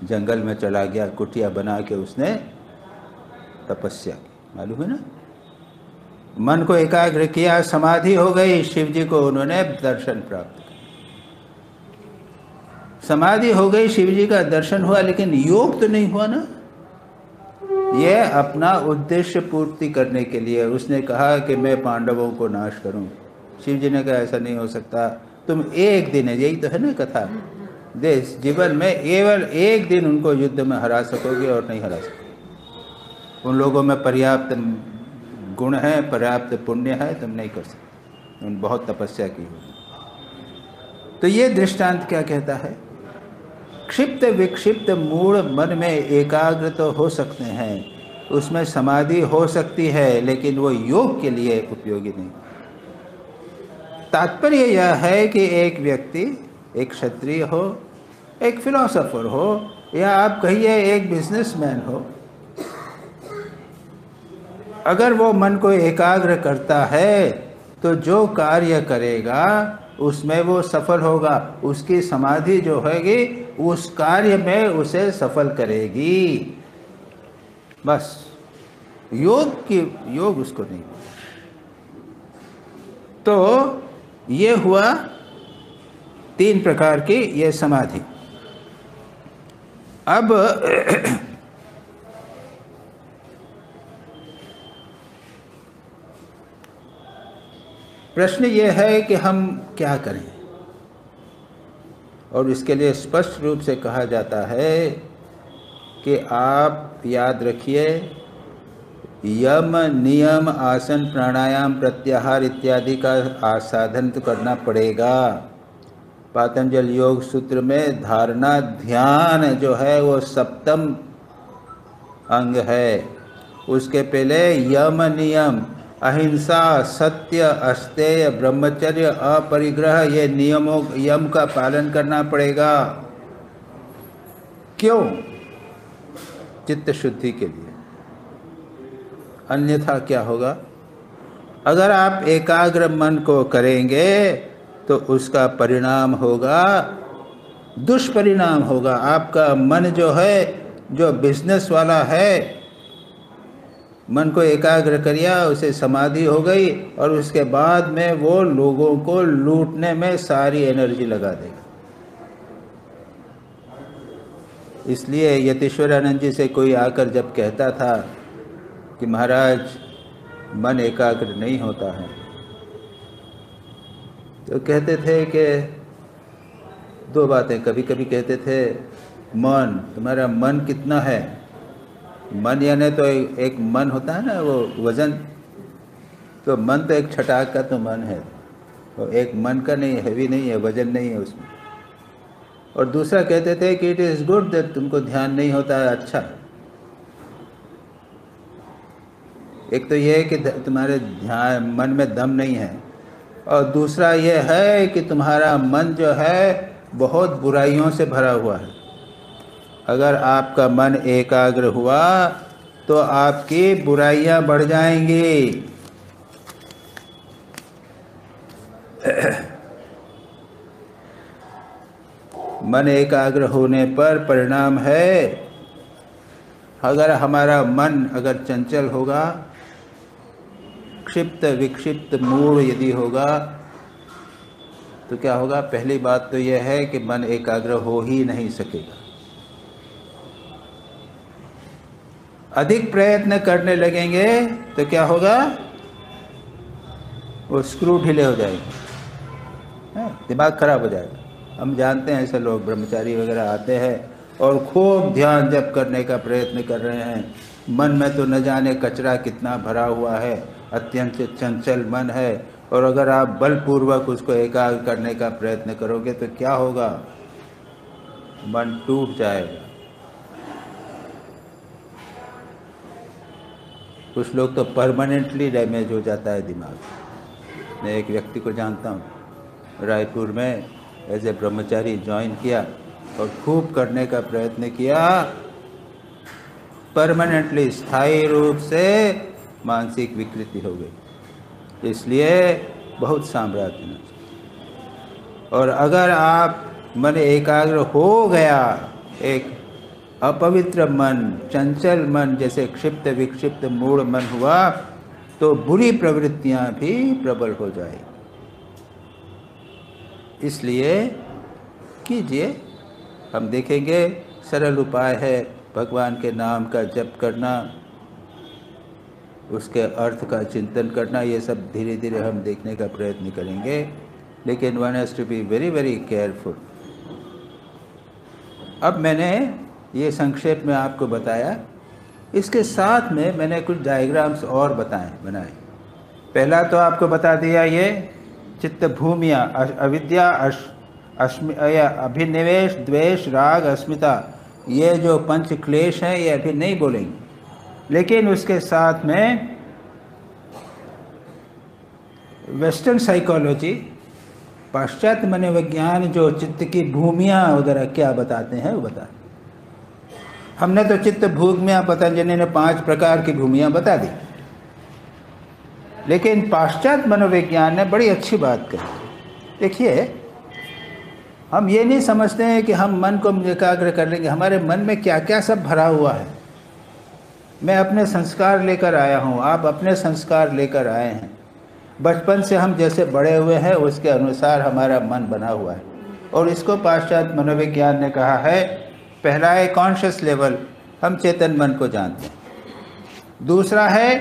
जंगल में चला गया, कुटिया बना के उसने तपस्या की। मालूम है ना, मन को एकाग्र किया, समाधि हो गई, शिव जी को उन्होंने दर्शन प्राप्त किया। समाधि हो गई, शिव जी का दर्शन हुआ, लेकिन योग तो नहीं हुआ ना। ये अपना उद्देश्य पूर्ति करने के लिए उसने कहा कि मैं पांडवों को नाश करूं। शिव जी ने कहा ऐसा नहीं हो सकता, तुम एक दिन है, यही तो है ना कथा, देश जीवन में केवल एक दिन उनको युद्ध में हरा सकोगे और नहीं हरा सकोगे। उन लोगों में पर्याप्त गुण है, पर्याप्त पुण्य है, तुम नहीं कर सकते, उन बहुत तपस्या की होगी। तो ये दृष्टांत क्या कहता है? क्षिप्त विक्षिप्त मूढ़ मन में एकाग्र तो हो सकते हैं, उसमें समाधि हो सकती है, लेकिन वो योग के लिए उपयोगी नहीं। तात्पर्य यह है कि एक व्यक्ति, एक क्षत्रिय हो, एक फिलोसोफर हो, या आप कहिए एक बिजनेसमैन हो, अगर वो मन को एकाग्र करता है तो जो कार्य करेगा उसमें वो सफल होगा, उसकी समाधि जो होगी उस कार्य में उसे सफल करेगी। बस योग उसको नहीं। तो ये हुआ 3 प्रकार की ये समाधि। अब प्रश्न ये है कि हम क्या करें, और इसके लिए स्पष्ट रूप से कहा जाता है कि आप याद रखिए, यम नियम आसन प्राणायाम प्रत्याहार इत्यादि का साधन तो करना पड़ेगा। पातंजल योग सूत्र में धारणा ध्यान जो है वो 7th अंग है। उसके पहले यम नियम, अहिंसा, सत्य, अस्तेय, ब्रह्मचर्य, अपरिग्रह, ये नियमों यम का पालन करना पड़ेगा। क्यों? चित्त शुद्धि के लिए। अन्यथा क्या होगा? अगर आप एकाग्र मन को करेंगे तो उसका परिणाम होगा, दुष्परिणाम होगा। आपका मन जो है, जो बिजनेस वाला है, मन को एकाग्र किया, उसे समाधि हो गई और उसके बाद में वो लोगों को लूटने में सारी एनर्जी लगा देगा। इसलिए यतीश्वरानंद जी से कोई आकर जब कहता था कि महाराज मन एकाग्र नहीं होता है, तो कहते थे कि 2 बातें। कभी कभी कहते थे, मन, तुम्हारा मन कितना है? मन यानी तो एक मन होता है ना, वो वजन। तो मन तो एक छटाक का तो मन है, तो एक मन का नहीं, हैवी नहीं है, वजन नहीं है उसमें। और दूसरा कहते थे कि इट इज़ गुड दैट तुमको ध्यान नहीं होता है, अच्छा। एक तो ये है कि तुम्हारे ध्यान मन में दम नहीं है, और दूसरा ये है कि तुम्हारा मन जो है बहुत बुराइयों से भरा हुआ है। अगर आपका मन एकाग्र हुआ तो आपकी बुराइयां बढ़ जाएंगी। मन एकाग्र होने पर परिणाम है, अगर हमारा मन अगर चंचल होगा, क्षिप्त विक्षिप्त मूड यदि होगा, तो क्या होगा? पहली बात तो यह है कि मन एकाग्र हो ही नहीं सकेगा। अधिक प्रयत्न करने लगेंगे तो क्या होगा? वो स्क्रू ढीले हो जाएंगे, दिमाग खराब हो जाएगा। हम जानते हैं ऐसे लोग, ब्रह्मचारी वगैरह आते हैं और खूब ध्यान जप करने का प्रयत्न कर रहे हैं, मन में तो न जाने कचरा कितना भरा हुआ है, अत्यंत चंचल मन है, और अगर आप बलपूर्वक उसको एकाग्र करने का प्रयत्न करोगे तो क्या होगा? मन टूट जाएगा। कुछ लोग तो परमानेंटली डैमेज हो जाता है दिमाग। मैं एक व्यक्ति को जानता हूँ, रायपुर में एज ए ब्रह्मचारी ज्वाइन किया और खूब करने का प्रयत्न किया, परमानेंटली स्थायी रूप से मानसिक विकृति हो गई। इसलिए बहुत साम्राज्य होना चाहिए। और अगर आप मन एकाग्र हो गया, एक अपवित्र मन, चंचल मन, जैसे क्षिप्त विक्षिप्त मूढ़ मन हुआ, तो बुरी प्रवृत्तियां भी प्रबल हो जाएगी। इसलिए कीजिए, हम देखेंगे सरल उपाय है भगवान के नाम का जप करना, उसके अर्थ का चिंतन करना, ये सब धीरे धीरे हम देखने का प्रयत्न करेंगे। लेकिन one has to be very very careful. अब मैंने ये संक्षेप में आपको बताया, इसके साथ में मैंने कुछ डायग्राम्स और बनाए। पहला तो आपको बता दिया ये चित्त भूमियाँ, अविद्या, अभिनिवेश, द्वेष, राग, अस्मिता, ये जो 5 क्लेश हैं ये अभी नहीं बोलेंगे, लेकिन उसके साथ में वेस्टर्न साइकोलॉजी, पाश्चात्य मनोविज्ञान जो चित्त की भूमियाँ उधर क्या बताते हैं वो बताते। हमने तो चित्त भूमियाँ, पतंजलि ने 5 प्रकार की भूमियाँ बता दी। लेकिन पाश्चात्य मनोविज्ञान ने बड़ी अच्छी बात कही। देखिए, हम ये नहीं समझते हैं कि हम मन को एकाग्र कर लेंगे। हमारे मन में क्या क्या सब भरा हुआ है। मैं अपने संस्कार लेकर आया हूँ, आप अपने संस्कार लेकर आए हैं। बचपन से हम जैसे बड़े हुए हैं उसके अनुसार हमारा मन बना हुआ है। और इसको पाश्चात्य मनोविज्ञान ने कहा है, पहला है कॉन्शियस लेवल, हम चेतन मन को जानते हैं। दूसरा है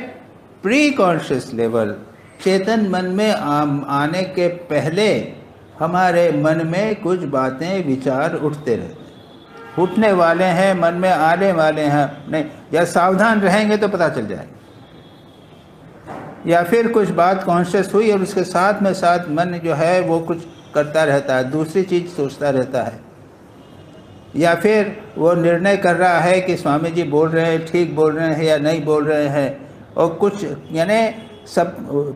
प्री कॉन्शियस लेवल, चेतन मन में आने के पहले हमारे मन में कुछ बातें विचार उठते रहते हैं, उठने वाले हैं, मन में आने वाले हैं। नहीं, या सावधान रहेंगे तो पता चल जाएगा। या फिर कुछ बात कॉन्शियस हुई और उसके साथ में साथ मन जो है वो कुछ करता रहता है, दूसरी चीज़ सोचता रहता है। या फिर वो निर्णय कर रहा है कि स्वामी जी बोल रहे हैं, ठीक बोल रहे हैं या नहीं बोल रहे हैं। और कुछ यानी सब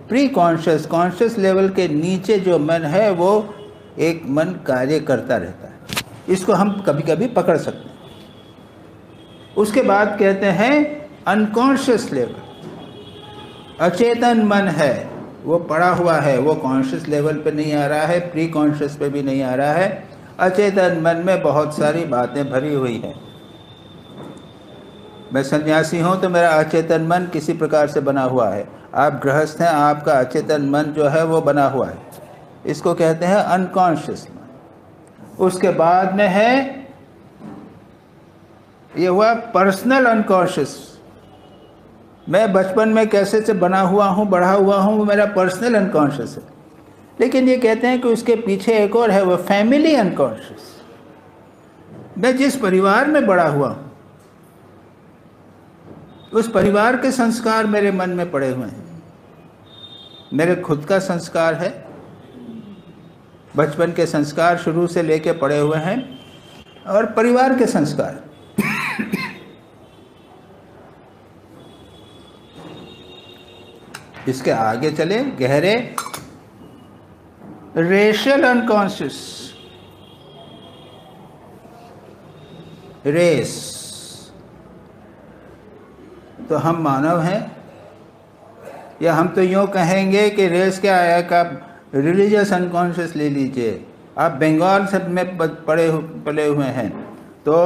प्री कॉन्शियस, कॉन्शियस लेवल के नीचे जो मन है वो एक मन कार्य करता रहता है। इसको हम कभी कभी पकड़ सकते हैं। उसके बाद कहते हैं अनकॉन्शियस लेवल, अचेतन मन है, वो पड़ा हुआ है, वो कॉन्शियस लेवल पे नहीं आ रहा है, प्री कॉन्शियस पे भी नहीं आ रहा है। अचेतन मन में बहुत सारी बातें भरी हुई हैं। मैं सन्यासी हूँ तो मेरा अचेतन मन किसी प्रकार से बना हुआ है। आप गृहस्थ हैं, आपका अचेतन मन जो है वो बना हुआ है। इसको कहते हैं अनकॉन्शियस मन। उसके बाद में है, ये हुआ पर्सनल अनकॉन्शियस। मैं बचपन में कैसे से बना हुआ हूँ, बढ़ा हुआ हूँ, वो मेरा पर्सनल अनकॉन्शियस है। लेकिन ये कहते हैं कि उसके पीछे एक और है, वो फैमिली अनकॉन्शियस। मैं जिस परिवार में बड़ा हुआ हूँ उस परिवार के संस्कार मेरे मन में पड़े हुए हैं। मेरे खुद का संस्कार है, बचपन के संस्कार शुरू से लेके पड़े हुए हैं, और परिवार के संस्कार। इसके आगे चले गहरे, रेशियल अनकॉन्शियस, रेस। तो हम मानव हैं, या हम तो यूँ कहेंगे कि रेस क्या है, का रिलीजियस अनकॉन्शियस ले लीजिए। आप बंगाल से में पले हुए हैं तो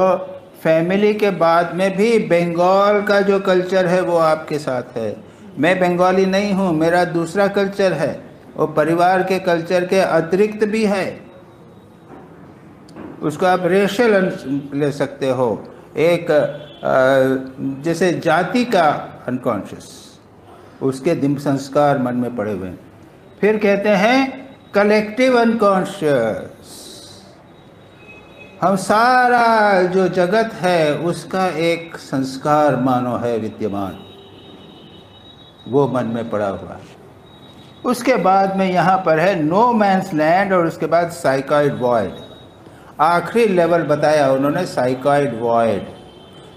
फैमिली के बाद में भी बंगाल का जो कल्चर है वो आपके साथ है। मैं बंगाली नहीं हूँ, मेरा दूसरा कल्चर है, वो परिवार के कल्चर के अतिरिक्त भी है। उसको आप रेशियल ले सकते हो, एक जैसे जाति का अनकॉन्शियस, उसके दिन संस्कार मन में पड़े हुए हैं। फिर कहते हैं कलेक्टिव अनकॉन्शियस, हम सारा जो जगत है उसका एक संस्कार मानो है विद्यमान, वो मन में पड़ा हुआ है। उसके बाद में यहाँ पर है नो मैंस लैंड, और उसके बाद साइकॉइड वॉइड। आखिरी लेवल बताया उन्होंने साइकॉइड वॉइड।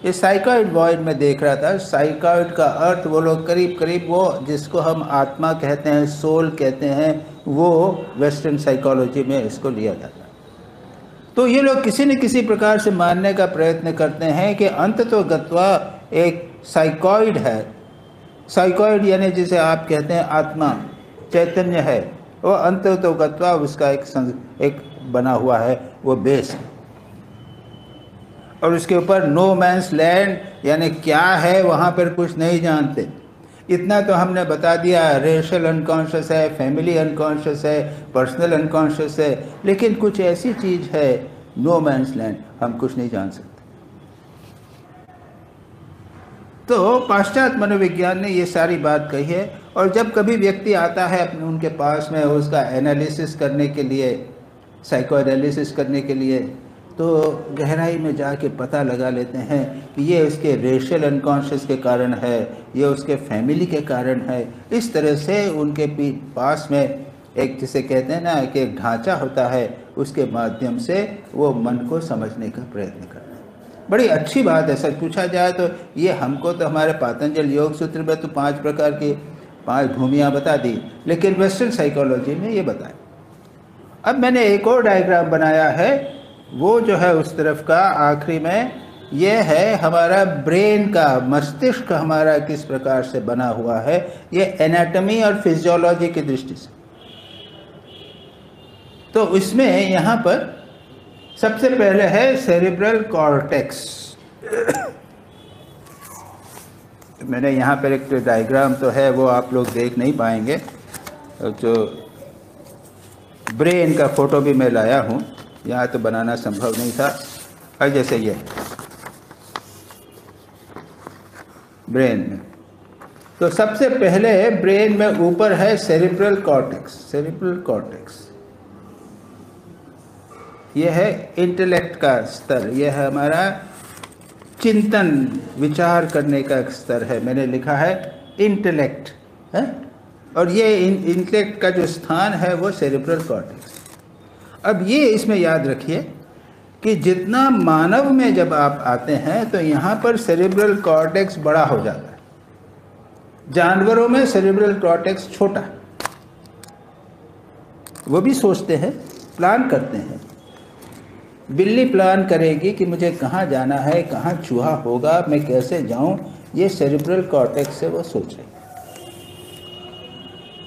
ये साइकॉइड वॉइड में देख रहा था। साइकॉइड का अर्थ वो लोग करीब करीब वो जिसको हम आत्मा कहते हैं, सोल कहते हैं, वो वेस्टर्न साइकोलॉजी में इसको लिया जाता है। तो ये लोग किसी न किसी प्रकार से मानने का प्रयत्न करते हैं कि अंततोगत्वा एक साइकॉइड है। साइकॉइड यानी जिसे आप कहते हैं आत्मा, चैतन्य है, वो अंततोगत्वा उसका एक बना हुआ है, वो बेस है। और उसके ऊपर नो मैंस लैंड यानी क्या है, वहाँ पर कुछ नहीं जानते। इतना तो हमने बता दिया, रेशियल अनकॉन्शियस है, फैमिली अनकॉन्शियस है, पर्सनल अनकॉन्शियस है, लेकिन कुछ ऐसी चीज़ है नो मैंस लैंड, हम कुछ नहीं जान सकते। तो पाश्चात्य मनोविज्ञान ने ये सारी बात कही है। और जब कभी व्यक्ति आता है अपने उनके पास में उसका एनालिसिस करने के लिए, साइको एनालिसिस करने के लिए, तो गहराई में जाके पता लगा लेते हैं कि ये उसके रेशियल अनकॉन्शियस के कारण है, ये उसके फैमिली के कारण है। इस तरह से उनके पास में एक जिसे कहते हैं ना कि एक ढांचा होता है, उसके माध्यम से वो मन को समझने का प्रयत्न करना है। बड़ी अच्छी बात है। सच पूछा जाए तो ये हमको तो हमारे पातंजल योग सूत्र में तो 5 प्रकार की 5 भूमियाँ बता दी, लेकिन वेस्टर्न साइकोलॉजी में ये बताया। अब मैंने एक और डायग्राम बनाया है, वो जो है उस तरफ का आखिरी में ये है हमारा ब्रेन का, मस्तिष्क हमारा किस प्रकार से बना हुआ है, ये एनाटॉमी और फिजियोलॉजी की दृष्टि से। तो इसमें यहाँ पर सबसे पहले है सेरिब्रल कॉर्टेक्स। मैंने यहाँ पर एक डायग्राम तो है, वो आप लोग देख नहीं पाएंगे, जो ब्रेन का फोटो भी मैं लाया हूँ, यहाँ तो बनाना संभव नहीं था। और जैसे ये ब्रेन में, तो सबसे पहले ब्रेन में ऊपर है सेरिब्रल कॉर्टेक्स। सेरिब्रल कॉर्टेक्स यह है इंटेलेक्ट का स्तर, यह है हमारा चिंतन विचार करने का स्तर है। मैंने लिखा है इंटेलेक्ट है, और ये इंटेलेक्ट का जो स्थान है वो सेरिब्रल कॉर्टेक्स। अब ये इसमें याद रखिए कि जितना मानव में जब आप आते हैं तो यहाँ पर सेरिब्रल कॉर्टेक्स बड़ा हो जाता है, जानवरों में सेरिब्रल कॉर्टेक्स छोटा। वो भी सोचते हैं, प्लान करते हैं। बिल्ली प्लान करेगी कि मुझे कहाँ जाना है, कहाँ चूहा होगा, मैं कैसे जाऊँ, ये सेरिब्रल कॉर्टेक्स से वो सोच रही।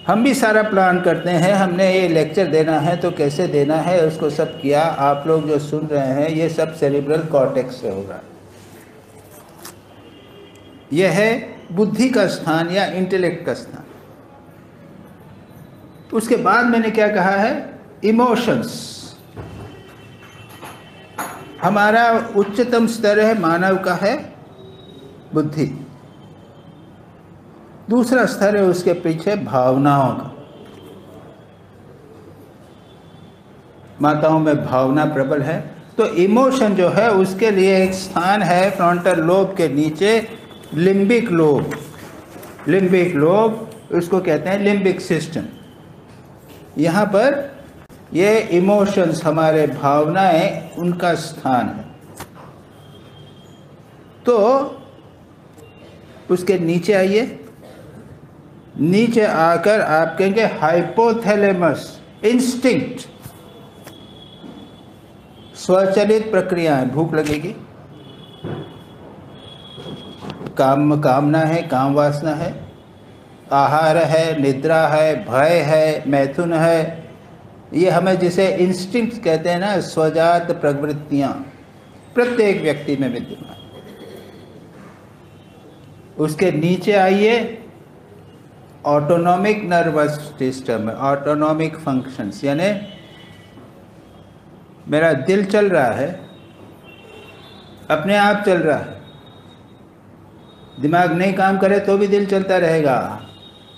हम भी सारा प्लान करते हैं, हमने ये लेक्चर देना है तो कैसे देना है, उसको सब किया। आप लोग जो सुन रहे हैं ये सब सेरिब्रल कॉर्टेक्स से हो रहा है। यह है बुद्धि का स्थान या इंटेलेक्ट का स्थान। उसके बाद मैंने क्या कहा है, इमोशंस। हमारा उच्चतम स्तर है मानव का है बुद्धि, दूसरा स्तर है उसके पीछे भावनाओं का। माताओं में भावना प्रबल है, तो इमोशन जो है उसके लिए एक स्थान है फ्रंटल लोब के नीचे, लिम्बिक लोब। लिम्बिक लोब उसको कहते हैं लिम्बिक सिस्टम। यहाँ पर ये इमोशंस, हमारे भावनाएं, उनका स्थान है। तो उसके नीचे आइए, नीचे आकर आप कहेंगे हाइपोथैलेमस, इंस्टिंक्ट, स्वचालित प्रक्रियाएं। भूख लगेगी, कामना है, काम वासना है, आहार है, निद्रा है, भय है, मैथुन है, ये हमें जिसे इंस्टिंक्ट कहते हैं ना, स्वजात प्रवृत्तियां प्रत्येक व्यक्ति में विद्यमान। उसके नीचे आइए, autonomic nervous system, autonomic functions, यानी मेरा दिल चल रहा है, अपने आप चल रहा है, दिमाग नहीं काम करे तो भी दिल चलता रहेगा।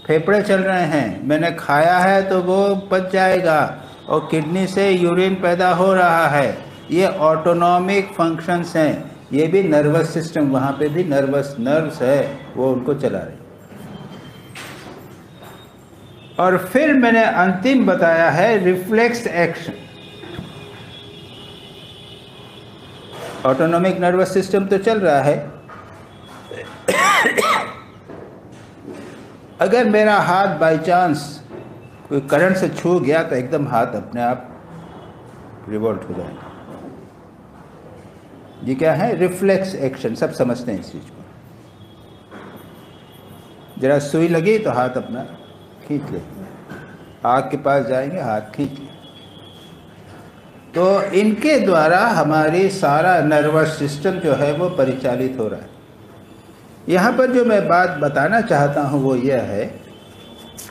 फेफड़े चल रहे हैं, मैंने खाया है तो वो पच जाएगा, और किडनी से यूरिन पैदा हो रहा है। ये ऑटोनॉमिक फंक्शंस हैं। ये भी नर्वस सिस्टम, वहाँ पे भी नर्वस नर्व्स है, वो उनको चला रहे। और फिर मैंने अंतिम बताया है reflex action. Autonomic nervous system तो चल रहा है, अगर मेरा हाथ बाय चांस कोई करंट से छू गया तो एकदम हाथ अपने आप रिवोल्ट हो जाएगा। ये क्या है, रिफ्लेक्स एक्शन। सब समझते हैं इस चीज को। जरा सुई लगी तो हाथ अपना खींच ले, आग के पास जाएंगे, हाथ खींच ले। तो इनके द्वारा हमारी सारा नर्वस सिस्टम जो है वो परिचालित हो रहा है। यहाँ पर जो मैं बात बताना चाहता हूँ वो यह है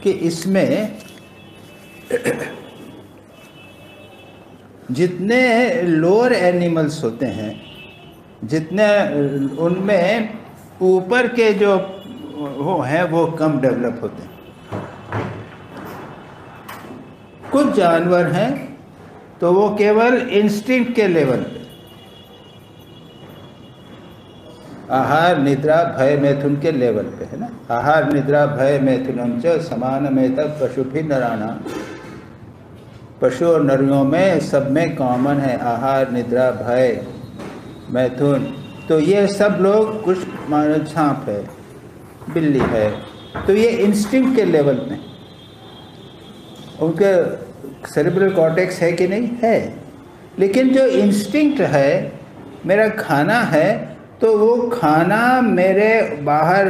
कि इसमें जितने लोअर एनिमल्स होते हैं, जितने उनमें ऊपर के जो वो हैं वो कम डेवलप होते हैं। कुछ जानवर हैं तो वो केवल इंस्टिंक्ट के लेवल पे, आहार निद्रा भय मैथुन के लेवल पे है ना। आहार निद्रा भय मैथुनम च समानमेत पशुभिः नराणाम्। पशु और नरियों में सब में कॉमन है आहार निद्रा भय मैथुन। तो ये सब लोग, कुछ मानो सांप है, बिल्ली है, तो ये इंस्टिंक्ट के लेवल पे। उनके सेरिब्रल कॉर्टेक्स है कि नहीं है, लेकिन जो इंस्टिंक्ट है मेरा खाना है तो वो खाना मेरे बाहर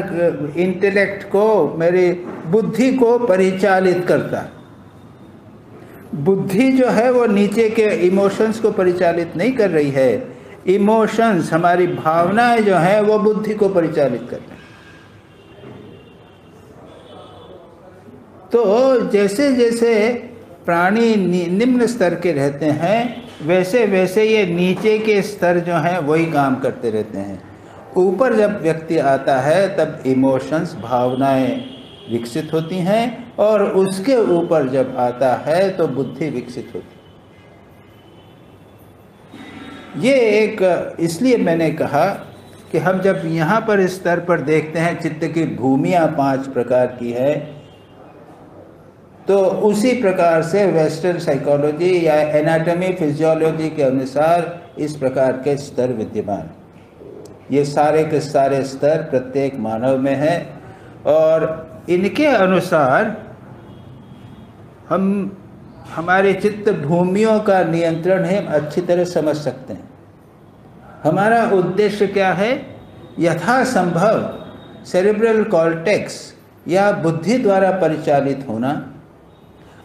इंटेलेक्ट को, मेरी बुद्धि को परिचालित करता है। बुद्धि जो है वो नीचे के इमोशंस को परिचालित नहीं कर रही है, इमोशंस, हमारी भावनाएं जो हैं वो बुद्धि को परिचालित कर रही हैं। तो जैसे जैसे प्राणी निम्न स्तर के रहते हैं वैसे वैसे ये नीचे के स्तर जो हैं वही काम करते रहते हैं। ऊपर जब व्यक्ति आता है तब इमोशंस, भावनाएं विकसित होती हैं, और उसके ऊपर जब आता है तो बुद्धि विकसित होती है। ये एक, इसलिए मैंने कहा कि हम जब यहाँ पर इस स्तर पर देखते हैं चित्त की भूमियाँ 5 प्रकार की है, तो उसी प्रकार से वेस्टर्न साइकोलॉजी या एनाटॉमी फिजियोलॉजी के अनुसार इस प्रकार के स्तर विद्यमान। ये सारे के सारे स्तर प्रत्येक मानव में है, और इनके अनुसार हम हमारे चित्त भूमियों का नियंत्रण है अच्छी तरह समझ सकते हैं। हमारा उद्देश्य क्या है? यथासंभव सेरेब्रल कॉर्टेक्स या बुद्धि द्वारा परिचालित होना।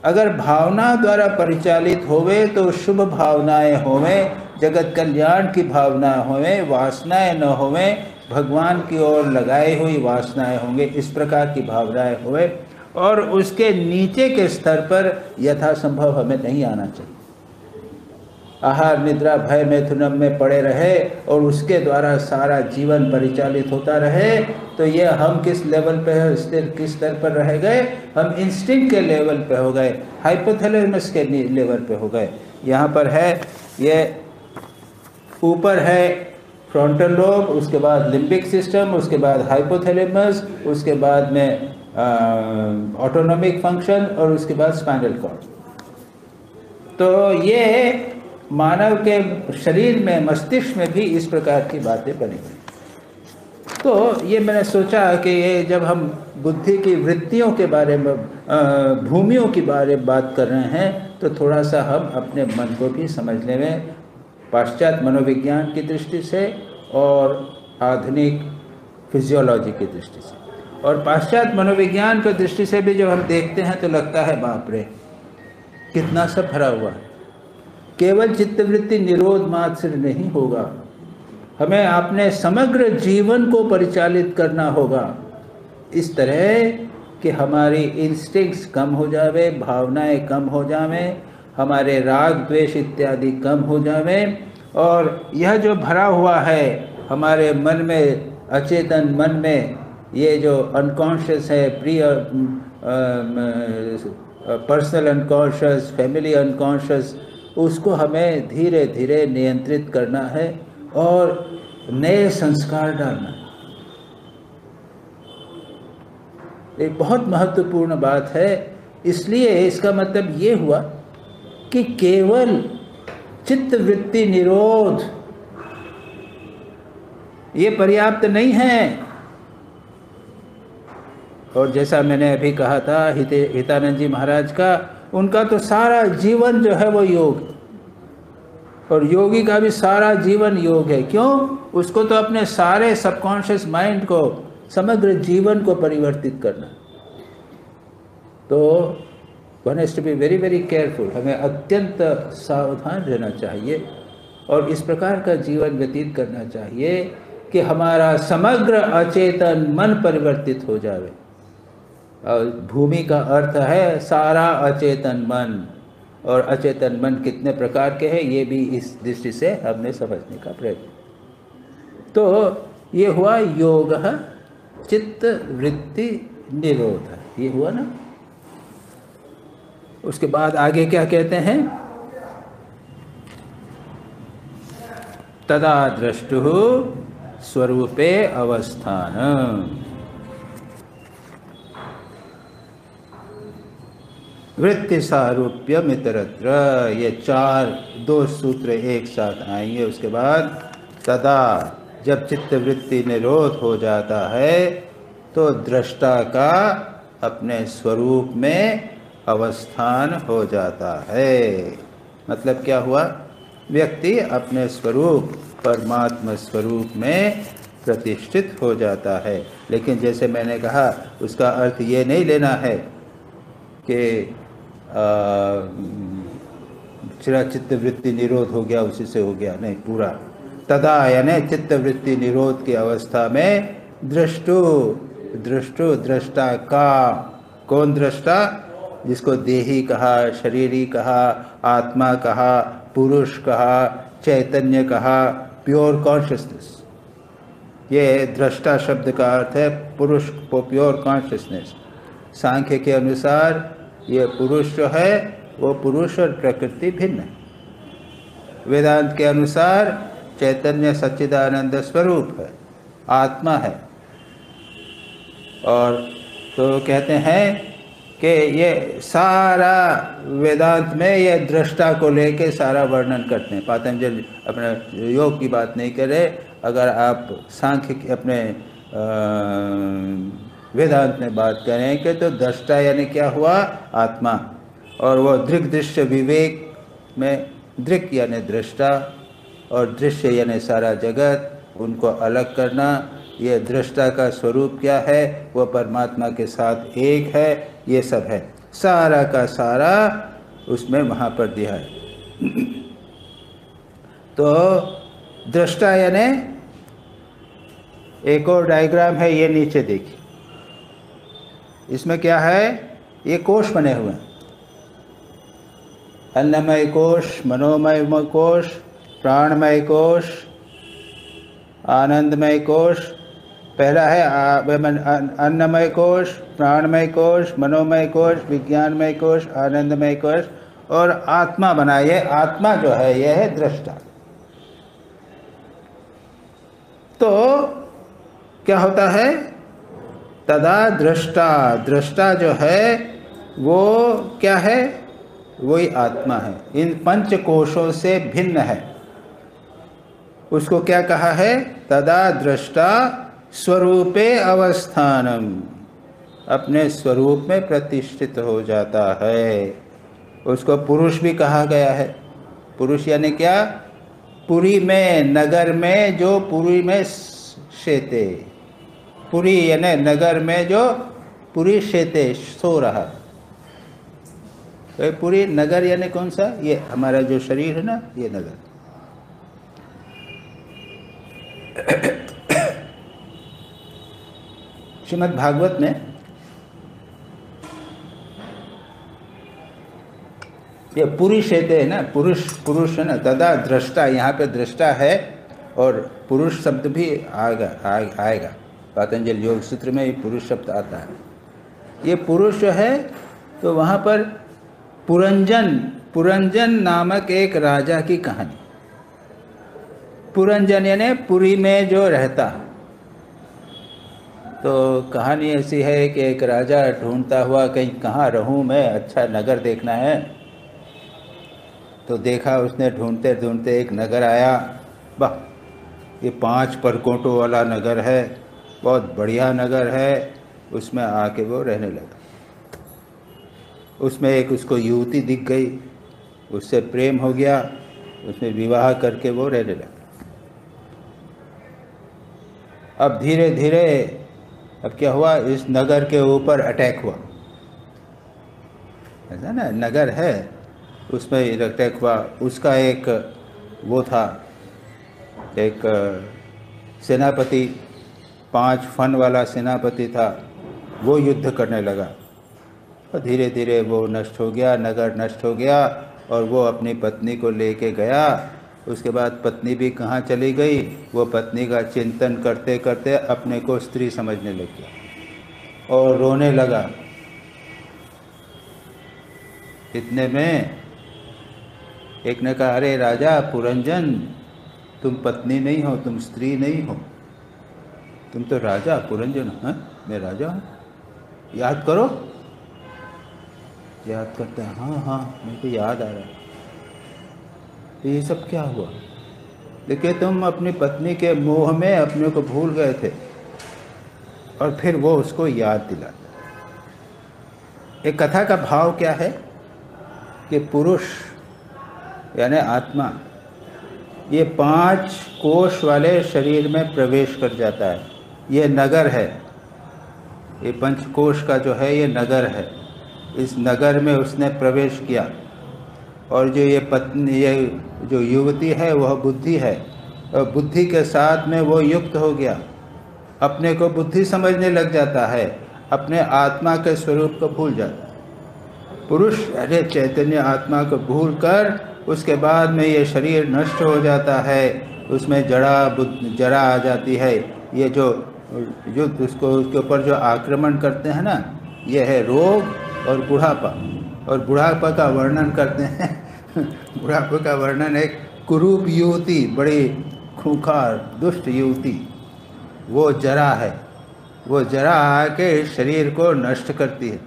अगर भावना द्वारा परिचालित होवे तो शुभ भावनाएं होवें, जगत कल्याण की भावना होवें, वासनाएं न होवें, भगवान की ओर लगाई हुई वासनाएं होंगे, इस प्रकार की भावनाएं होवें। और उसके नीचे के स्तर पर यथासंभव हमें नहीं आना चाहिए। आहार निद्रा भय मैथुनम में पड़े रहे और उसके द्वारा सारा जीवन परिचालित होता रहे, तो ये हम किस लेवल पे है, किस स्तर पर रह गए? हम इंस्टिंक्ट के लेवल पे हो गए, हाइपोथैलेमस के लेवल पे हो गए। यहाँ पर है, ये ऊपर है फ्रंटल लोब, उसके बाद लिम्बिक सिस्टम, उसके बाद हाइपोथैलेमस, उसके बाद में ऑटोनॉमिक फंक्शन, और उसके बाद स्पाइनल कॉर्ड। तो ये मानव के शरीर में, मस्तिष्क में भी इस प्रकार की बातें बनी हुई। तो ये मैंने सोचा कि ये जब हम बुद्धि की वृत्तियों के बारे में, भूमियों के बारे में बात कर रहे हैं, तो थोड़ा सा हम अपने मन को भी समझने में, पाश्चात्य मनोविज्ञान की दृष्टि से और आधुनिक फिजियोलॉजी की दृष्टि से, और पाश्चात्य मनोविज्ञान की दृष्टि से भी जब हम देखते हैं तो लगता है बाप रे कितना सब भरा हुआ है। केवल चित्तवृत्ति निरोध मात्र से नहीं होगा, हमें अपने समग्र जीवन को परिचालित करना होगा इस तरह कि हमारी इंस्टिंक्ट्स कम हो जावे, भावनाएं कम हो जावें, हमारे राग द्वेष इत्यादि कम हो जावें, और यह जो भरा हुआ है हमारे मन में, अचेतन मन में, ये जो अनकॉन्शियस है, पर्सनल अनकॉन्शियस, फैमिली अनकॉन्शियस, उसको हमें धीरे धीरे नियंत्रित करना है और नए संस्कार डालना है। एक बहुत महत्वपूर्ण बात है। इसलिए इसका मतलब ये हुआ कि केवल चित्त वृत्ति निरोध ये पर्याप्त नहीं है। और जैसा मैंने अभी कहा था हितानंद जी महाराज का, उनका तो सारा जीवन जो है वो योग, और योगी का भी सारा जीवन योग है। क्यों? उसको तो अपने सारे सबकॉन्शियस माइंड को, समग्र जीवन को परिवर्तित करना। तो one has to be very very careful, हमें अत्यंत सावधान रहना चाहिए और इस प्रकार का जीवन व्यतीत करना चाहिए कि हमारा समग्र अचेतन मन परिवर्तित हो जाए। और भूमि का अर्थ है सारा अचेतन मन, और अचेतन मन कितने प्रकार के हैं ये भी इस दृष्टि से हमने समझने का प्रयत्न। तो ये हुआ योग चित्त वृत्ति निरोध, ये हुआ ना। उसके बाद आगे क्या कहते हैं? तदा द्रष्टु स्वरूपे अवस्थान। वृत्ति सारूप्यम इतरत्र, ये दो सूत्र एक साथ आएंगे। उसके बाद तदा, जब चित्त वृत्ति निरोध हो जाता है तो दृष्टा का अपने स्वरूप में अवस्थान हो जाता है। मतलब क्या हुआ? व्यक्ति अपने स्वरूप परमात्मा स्वरूप में प्रतिष्ठित हो जाता है। लेकिन जैसे मैंने कहा, उसका अर्थ ये नहीं लेना है कि चित्त वृत्ति निरोध हो गया, उसी से हो गया, नहीं, पूरा। तदा यानी चित्त वृत्ति निरोध की अवस्था में दृष्टु दृष्टु दृष्टा का, कौन दृष्टा? जिसको देही कहा, शरीरी कहा, आत्मा कहा, पुरुष कहा, चैतन्य कहा, प्योर कॉन्शियसनेस। ये दृष्टा शब्द का अर्थ है पुरुष को, प्योर कॉन्शियसनेस। सांख्य के अनुसार ये पुरुष जो है वो पुरुष और प्रकृति भिन्न है। वेदांत के अनुसार चैतन्य सच्चिदानंद स्वरूप है, आत्मा है। और तो कहते हैं कि ये सारा वेदांत में ये दृष्टा को लेके सारा वर्णन करते हैं। पतंजलि अपने योग की बात नहीं करे, अगर आप सांख्य की अपने वेदांत में बात करें कि तो दृष्टा यानी क्या हुआ? आत्मा। और वो दृक् दृश्य विवेक में दृक् यानी दृष्टा और दृश्य यानी सारा जगत, उनको अलग करना। ये दृष्टा का स्वरूप क्या है? वो परमात्मा के साथ एक है। ये सब है, सारा का सारा उसमें वहाँ पर दिया है। तो दृष्टा यानी, एक और डायग्राम है, ये नीचे देखिए। इसमें क्या है? ये कोष बने हुए हैं, अन्नमय कोष, मनोमय कोष, प्राणमय कोष, आनंदमय कोष। पहला है अन्नमय कोष, प्राणमय कोष, मनोमय कोष, विज्ञानमय कोष, आनंदमय कोष, और आत्मा बना। ये आत्मा जो है यह है दृष्टा। तो क्या होता है? तदा दृष्टा, दृष्टा जो है वो क्या है? वही आत्मा है, इन पंच कोशों से भिन्न है। उसको क्या कहा है? तदा दृष्टा स्वरूपे अवस्थानम, अपने स्वरूप में प्रतिष्ठित हो जाता है। उसको पुरुष भी कहा गया है। पुरुष यानी क्या? पुरी में, नगर में जो पुरी में शेते, पुरी यानी नगर में जो पुरी शेते, सो रहा। तो पुरी नगर यानी कौन सा? ये हमारा जो शरीर है ना, ये नगर। श्रीमद् भागवत में ये पुरुष शेते है ना, पुरुष है ना, तदा दृष्टा, यहाँ पे दृष्टा है और पुरुष शब्द भी आएगा। पतंजलि योग सूत्र में ये पुरुष शब्द आता है। ये पुरुष जो है, तो वहाँ पर पुरंजन नामक एक राजा की कहानी। पुरंजन यानी पुरी में जो रहता। तो कहानी ऐसी है कि एक राजा ढूंढता हुआ कहीं कहाँ रहूँ मैं, अच्छा नगर देखना है। तो देखा उसने, ढूंढते ढूंढते एक नगर आया। वाह, ये 5 परकोटों वाला नगर है, बहुत बढ़िया नगर है। उसमें आके वो रहने लगा। उसमें एक उसको युवती दिख गई, उससे प्रेम हो गया, उसमें विवाह करके वो रहने लगा। अब धीरे धीरे अब क्या हुआ? इस नगर के ऊपर अटैक हुआ। ऐसा ना, नगर है उसमें अटैक हुआ। उसका एक वो था, एक सेनापति, 5 फन वाला सेनापति था, वो युद्ध करने लगा। और धीरे धीरे वो नष्ट हो गया, नगर नष्ट हो गया। और वो अपनी पत्नी को लेके गया। उसके बाद पत्नी भी कहाँ चली गई? वो पत्नी का चिंतन करते करते अपने को स्त्री समझने लग गया और रोने लगा। इतने में एक ने कहा, अरे राजा पुरंजन, तुम पत्नी नहीं हो, तुम स्त्री नहीं हो, तुम तो राजा पुरंजन हो। मैं राजा हूँ, याद करो। याद करते हैं, हाँ हाँ मेरे को याद आ रहा है। तो ये सब क्या हुआ? देखिए, तुम अपनी पत्नी के मोह में अपने को भूल गए थे और फिर वो उसको याद दिलाता। एक कथा का भाव क्या है कि पुरुष यानी आत्मा ये 5 कोश वाले शरीर में प्रवेश कर जाता है। ये नगर है, ये पंचकोश का जो है ये नगर है। इस नगर में उसने प्रवेश किया और जो ये पत्नी, ये जो युवती है वह बुद्धि है, और बुद्धि के साथ में वो युक्त हो गया, अपने को बुद्धि समझने लग जाता है, अपने आत्मा के स्वरूप को भूल जाता है। पुरुष अरे चैतन्य आत्मा को भूल कर उसके बाद में ये शरीर नष्ट हो जाता है, उसमें जरा आ जाती है। ये जो उसको उसके ऊपर जो आक्रमण करते हैं ना, ये है रोग और बुढ़ापा। और बुढ़ापा का वर्णन करते हैं बुढ़ापे का वर्णन एक कुरूप युवती, बड़ी खूंखार दुष्ट युवती, वो जरा है। वो जरा आके शरीर को नष्ट करती है,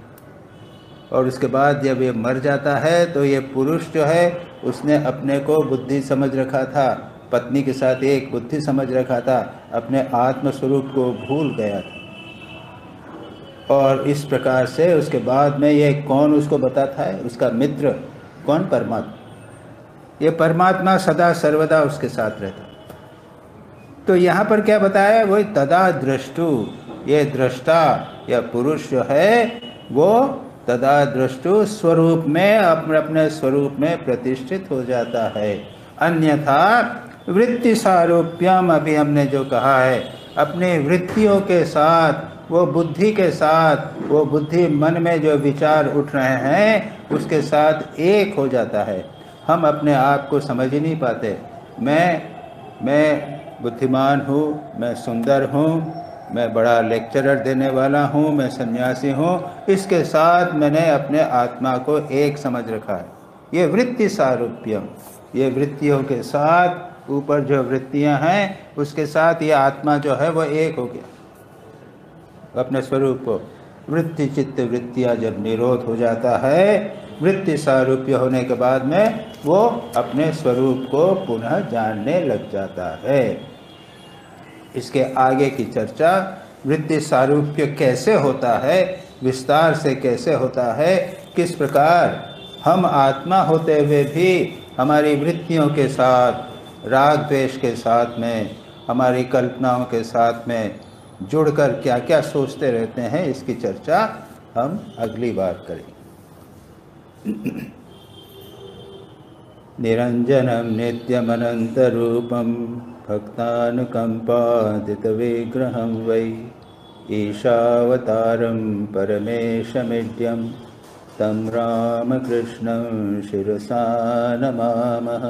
और उसके बाद जब ये मर जाता है तो ये पुरुष जो है उसने अपने को बुद्धि समझ रखा था, पत्नी के साथ एक बुद्धि समझ रखा था, अपने आत्म स्वरूप को भूल गया था। और इस प्रकार से उसके बाद में ये कौन उसको बताता है, उसका मित्र कौन, परमात्मा। ये परमात्मा सदा सर्वदा उसके साथ रहता। तो यहाँ पर क्या बताया, वही तदा द्रष्टु, ये दृष्टा या पुरुष जो है वो तदा द्रष्टु स्वरूप में अपने स्वरूप में प्रतिष्ठित हो जाता है। अन्यथा वृत्ति सारूप्यम, अभी हमने जो कहा है, अपने वृत्तियों के साथ, वो बुद्धि के साथ, वो बुद्धि मन में जो विचार उठ रहे हैं उसके साथ एक हो जाता है। हम अपने आप को समझ ही नहीं पाते। मैं बुद्धिमान हूँ, मैं सुंदर हूँ, मैं बड़ा लेक्चरर देने वाला हूँ, मैं सन्यासी हूँ, इसके साथ मैंने अपने आत्मा को एक समझ रखा है। ये वृत्ति सारूप्यम, ये वृत्तियों के साथ, ऊपर जो वृत्तियाँ हैं उसके साथ ये आत्मा जो है वो एक हो गया अपने स्वरूप को। वृत्ति चित्त वृत्तियाँ जब निरोध हो जाता है, वृत्ति सारूप्य होने के बाद में वो अपने स्वरूप को पुनः जानने लग जाता है। इसके आगे की चर्चा, वृत्ति सारूप्य कैसे होता है, विस्तार से कैसे होता है, किस प्रकार हम आत्मा होते हुए भी हमारी वृत्तियों के साथ, राग द्वेष के साथ में, हमारी कल्पनाओं के साथ में जुड़कर क्या क्या सोचते रहते हैं, इसकी चर्चा हम अगली बार करेंगे। निरंजनम नित्यमनंतरूपम भक्तानुकंपादितविग्रहं वै ईशावतारं परमेशमीड्यं तं रामकृष्णं शिरसा नमामः।